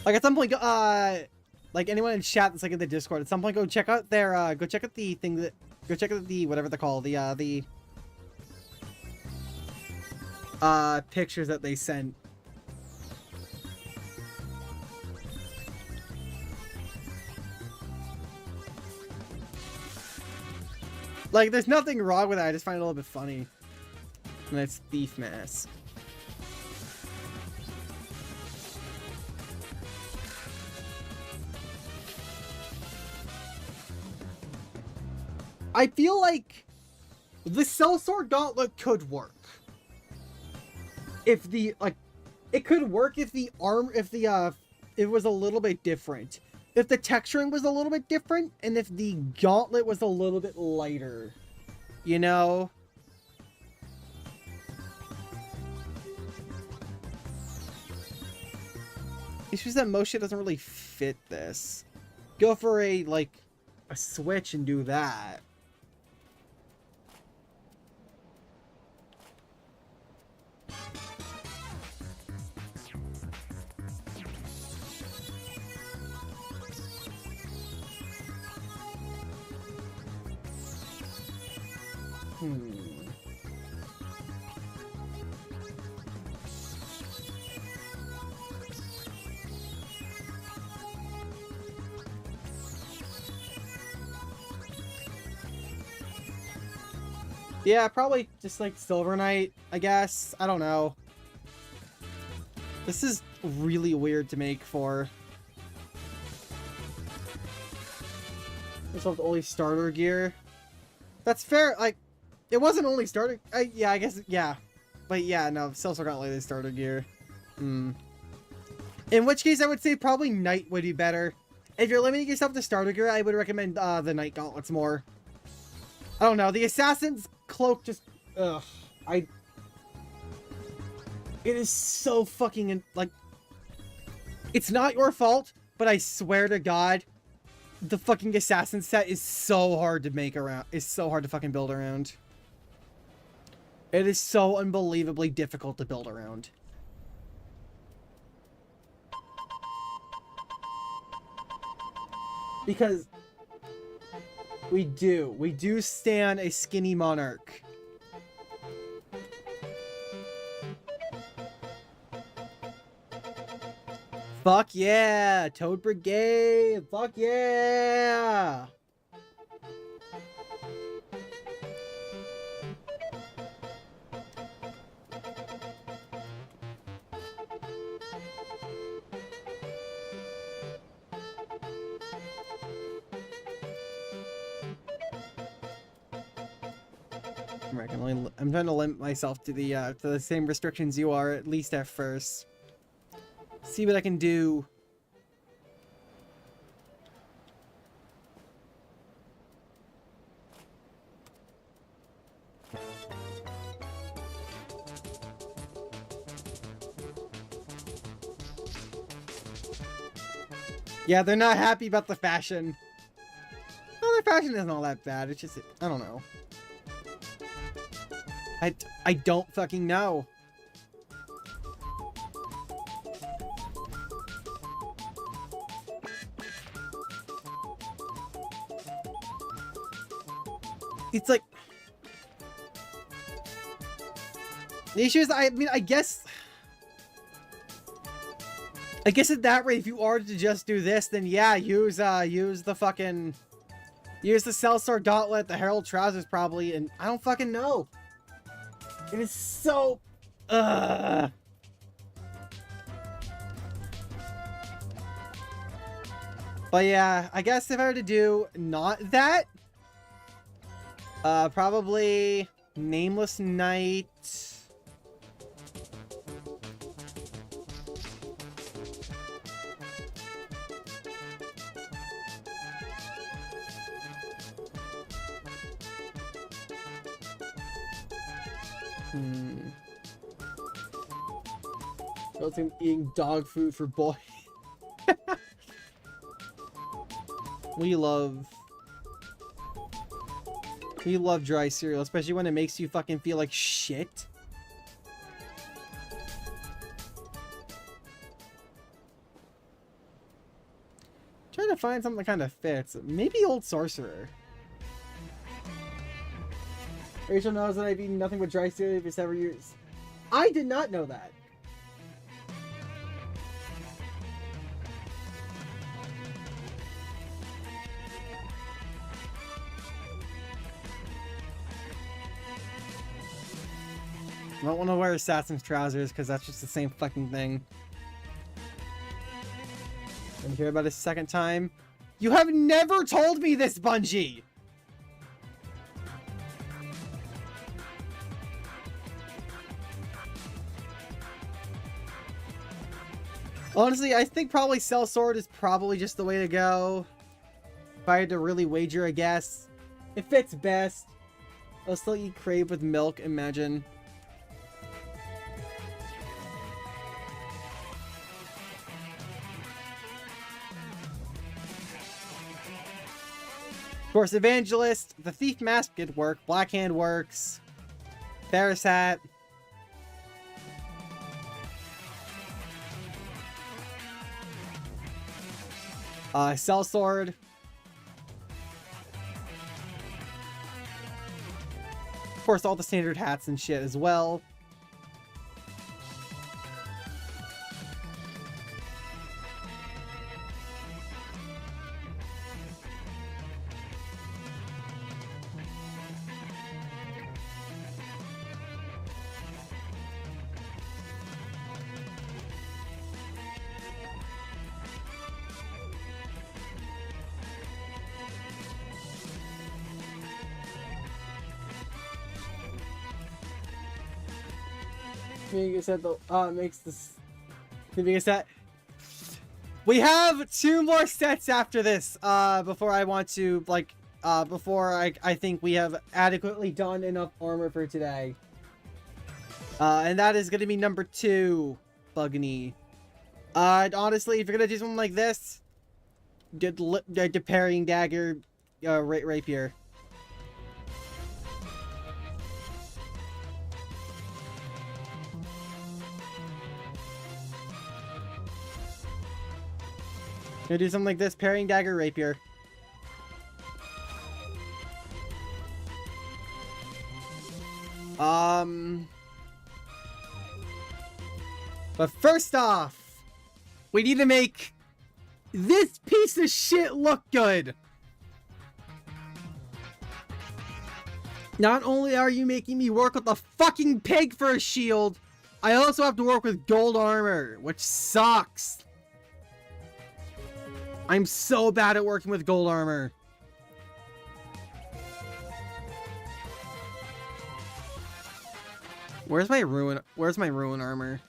Like at some point, like anyone in chat that's like in the Discord, at some point go check out their, go check out the thing that, go check out the, whatever they're called, the pictures that they sent. Like, there's nothing wrong with it, I just find it a little bit funny. And that's Thief Mask. I feel like the Sellsword Gauntlet could work. If the, like, it could work if the arm, if the, it was a little bit different. If the texturing was a little bit different, and if the gauntlet was a little bit lighter, you know? It's just that motion doesn't really fit this. Go for a, like, a switch and do that. Yeah, probably just like Silver Knight, I guess. I don't know. This is really weird to make for. This was only starter gear. That's fair. Like, it wasn't only starter. Yeah, I guess. Yeah, but yeah, no, Silver Gauntlet is starter gear. In which case, I would say probably Knight would be better. If you're limiting yourself to starter gear, I would recommend the Knight Gauntlets more. I don't know. The assassin's cloak just... Ugh. It is so fucking... Like... It's not your fault, but I swear to God, the fucking assassin set is so hard to make around. It's so hard to fucking build around. It is so unbelievably difficult to build around. Because we do stan a skinny monarch. Fuck yeah! Toad Brigade! Fuck yeah! I'm trying to limit myself to the same restrictions you are, at least at first. See what I can do. Yeah, they're not happy about the fashion. No, their fashion isn't all that bad. It's just, I don't know. I don't fucking know. It's like... The issue is, I mean, I guess at that rate, if you are to just do this, then yeah, use the fucking... Use the Sellsword Gauntlet, the Herald Trousers probably, and I don't fucking know. It is so... But yeah, I guess if I were to do not that, probably Nameless Knight. Built him eating dog food for boy. We love dry cereal, especially when it makes you fucking feel like shit. Trying to find something that kind of fits. Maybe Old Sorcerer. Rachel knows that I've eaten nothing but dry cereal for several years. I did not know that. I don't want to wear assassin's trousers because that's just the same fucking thing. And hear about a second time? You have never told me this, Bungie! Honestly, I think probably Sellsword is probably just the way to go. If I had to really wager a guess. It fits best. I'll still eat crave with milk, imagine. Of course, Evangelist, the Thief Mask could work, Black Hand works, Ferris Hat. Sellsword. Of course, all the standard hats and shit as well. Said the makes this the biggest set. We have 2 more sets after this before I want to like before I think we have adequately done enough armor for today. And that is going to be number 2, Bugny. Honestly, if you're going to do something like this, the parrying dagger, rapier. Gonna do something like this, parrying dagger, rapier. But first off, we need to make this piece of shit look good. Not only are you making me work with a fucking pig for a shield, I also have to work with gold armor, which sucks. I'm so bad at working with gold armor. Where's my ruin armor?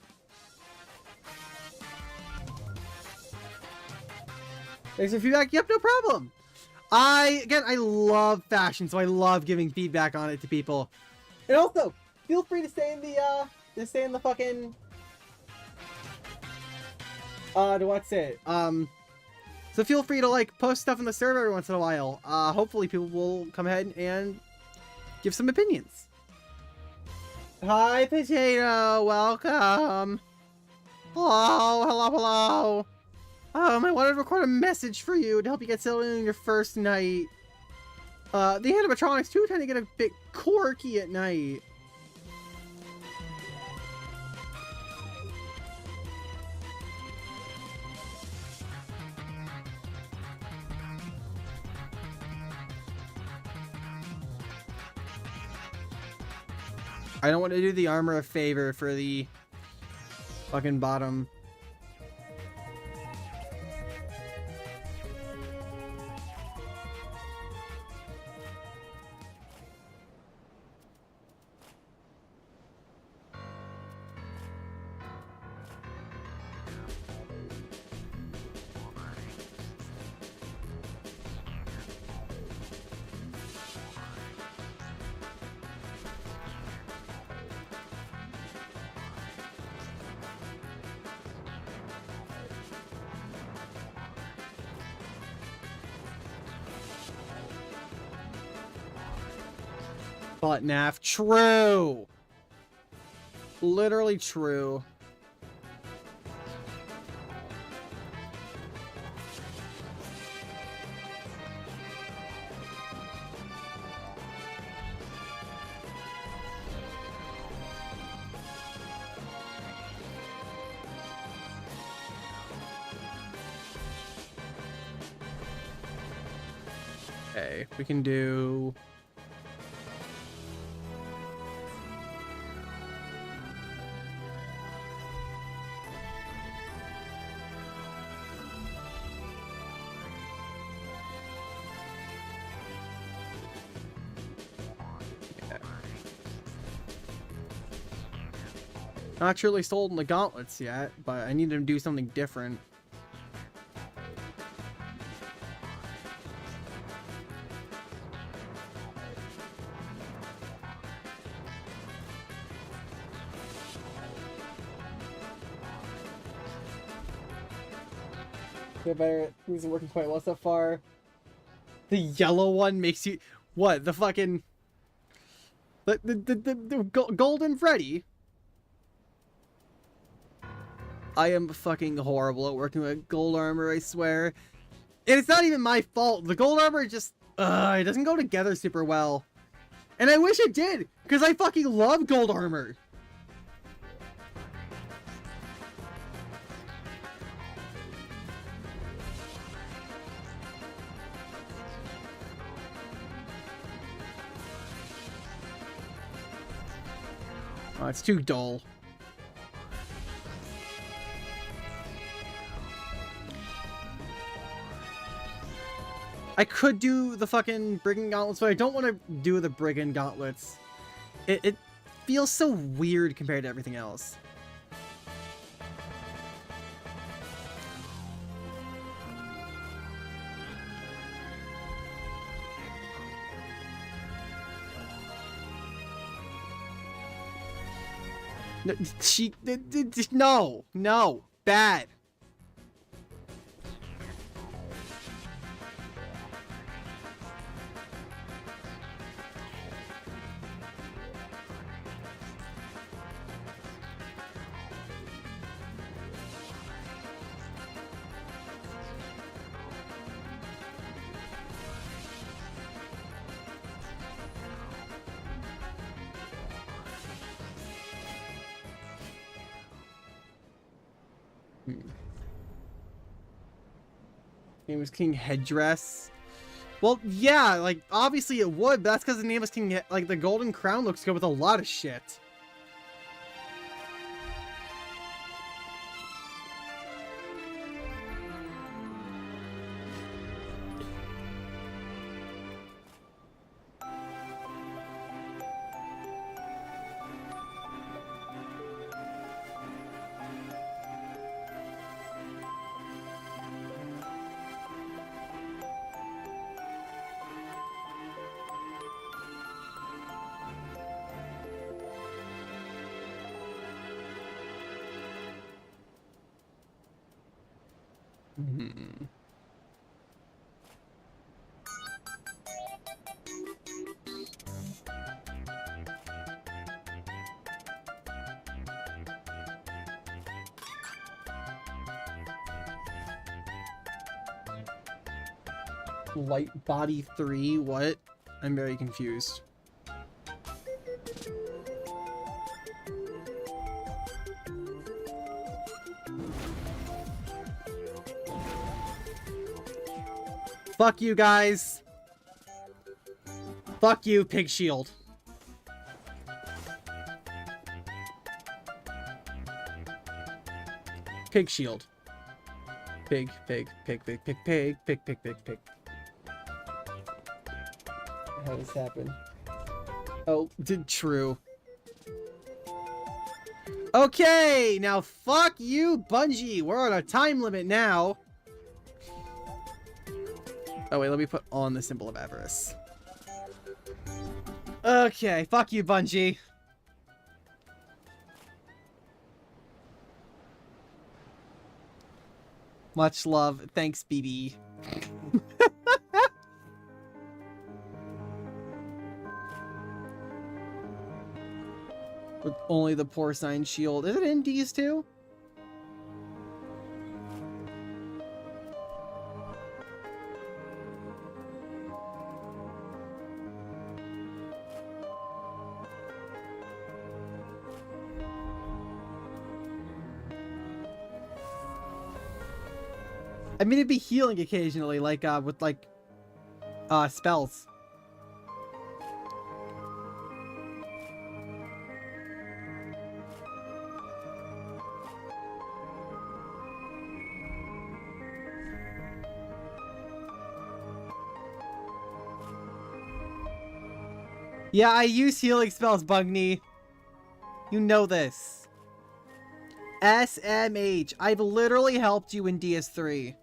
Thanks for feedback. Yep, no problem. I love fashion, so I love giving feedback on it to people. And also, feel free to stay in the fucking so feel free to like post stuff in the server every once in a while. Hopefully people will come ahead and give some opinions. Hi, Potato, welcome. Hello. I wanted to record a message for you to help you get settled in your first night. The animatronics too tend to get a bit quirky at night. I don't want to do the armor a favor for the fucking bottom. But naff, true. Literally true. Okay, we can do... Not truly sold in the gauntlets yet, but I need to do something different. Better. Things are working quite well so far. The yellow one makes you... What? The fucking... The Golden Freddy? I am fucking horrible at working with gold armor, I swear. And it's not even my fault. The gold armor just... it doesn't go together super well. And I wish it did, because I fucking love gold armor. Oh, it's too dull. I could do the fucking Brigand Gauntlets, but I don't want to do the Brigand Gauntlets. It feels so weird compared to everything else. No, no, bad. Name was King Headdress. Well, yeah, like, obviously it would, but that's because the name was King, like, the golden crown looks good with a lot of shit. Light Body 3, what? I'm very confused. Fuck you guys. Fuck you, Pig Shield. Pig Shield. Pig, pig, pig, pig, pig, pig, pig, pig, pig, pig. How does this happen? Oh, true. Okay, now fuck you, Bungie. We're on a time limit now. Oh wait, let me put on the symbol of avarice. Okay, fuck you, Bungie. Much love. Thanks, BB. With only the porcine shield. Is it in D's too? I mean, it'd be healing occasionally, like, with, like, spells. Yeah, I use healing spells, Bugny. You know this. SMH. I've literally helped you in DS3.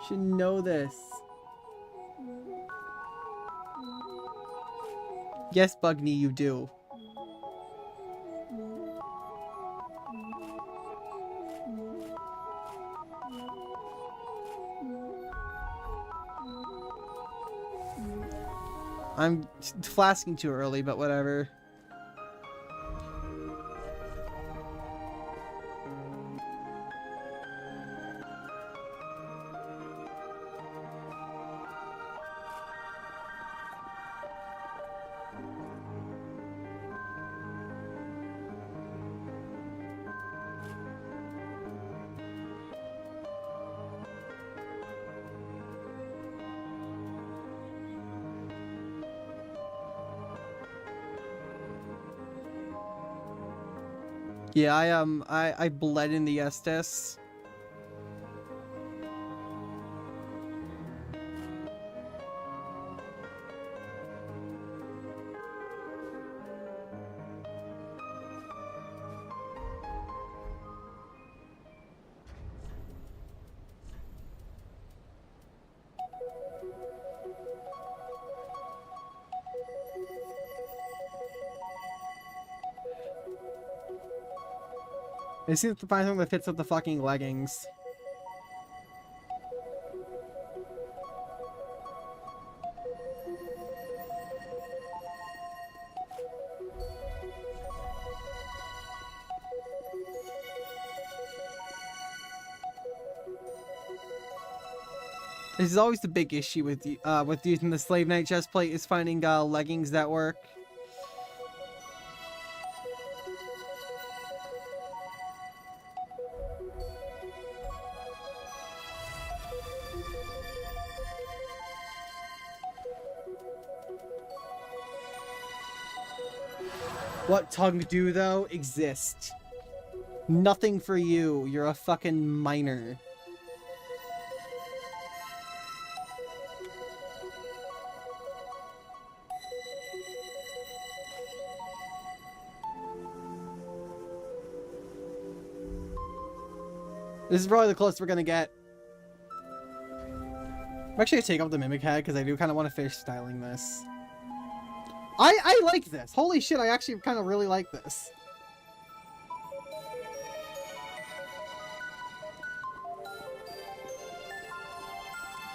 Should know this. Yes, Bugny, you do. I'm flasking too early, but whatever. Yeah, I bled in the Estes. I just need to find something that fits with the fucking leggings. This is always the big issue with using the Slave Knight chestplate, is finding leggings that work. What tongue do though exist? Nothing for you. You're a fucking minor. This is probably the closest we're gonna get. I'm actually gonna take off the mimic head because I do kind of want to finish styling this. I like this. Holy shit, I actually kind of really like this.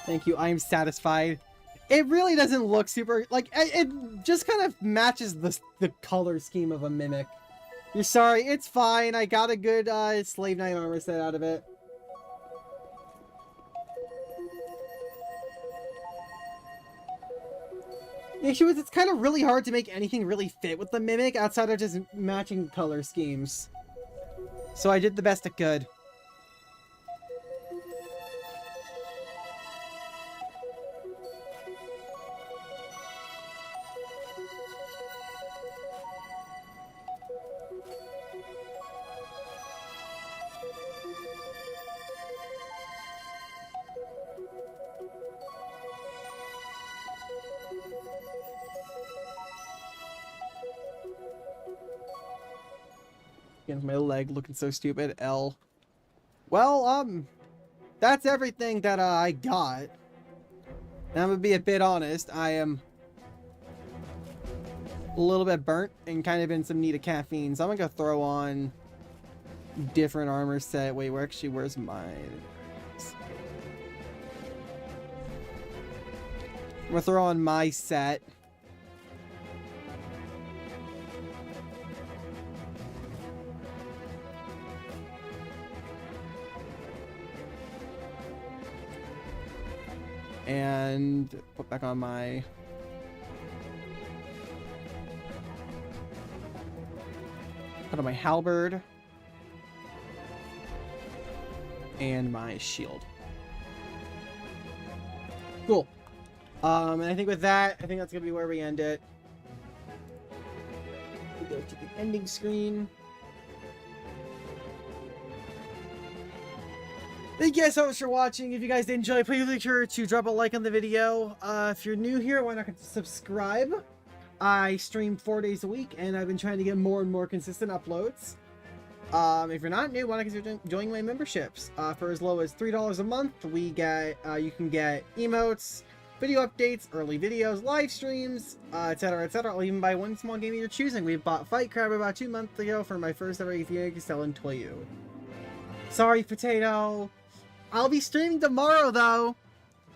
Thank you, I am satisfied. It really doesn't look super, like, it just kind of matches the color scheme of a mimic. You're sorry, it's fine. I got a good Slave Knight armor set out of it. The issue is it's kind of really hard to make anything really fit with the mimic outside of just matching color schemes. So I did the best I could. Against my leg looking so stupid. L. Well, that's everything that I got. And I'm gonna be a bit honest, I am a little bit burnt and kind of in some need of caffeine, so I'm gonna go throw on different armor set. Wait, where's mine? I'm gonna throw on my set. And put back on my halberd and my shield. Cool. And I think with that, I think that's gonna be where we end it. We go to the ending screen. Thank you guys so much for watching. If you guys did enjoy, please make sure to drop a like on the video. If you're new here, why not subscribe? I stream 4 days a week, and I've been trying to get more and more consistent uploads. If you're not new, why not consider joining my memberships? For as low as $3 a month, we get you can get emotes, video updates, early videos, live streams, etc., etc. I'll even buy one small game of your choosing. We bought Fight Crab about 2 months ago for my first ever Atheist selling Toyu. Sorry, Potato. I'll be streaming tomorrow, though.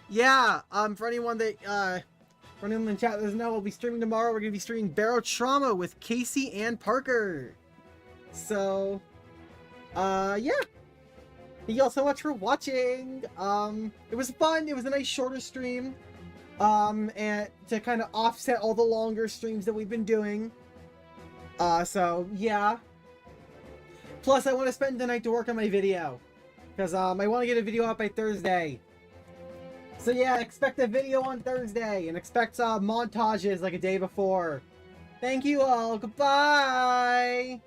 Yeah, for anyone that, for anyone in the chat that doesn't know, we'll be streaming tomorrow. We're going to be streaming Barrow Trauma with Casey and Parker. So, yeah. Thank you all so much for watching. It was fun. It was a nice shorter stream. And to kind of offset all the longer streams that we've been doing. So, yeah. Plus, I want to spend the night to work on my video. Because, I want to get a video out by Thursday. So yeah, expect a video on Thursday. And expect, montages like a day before. Thank you all. Goodbye!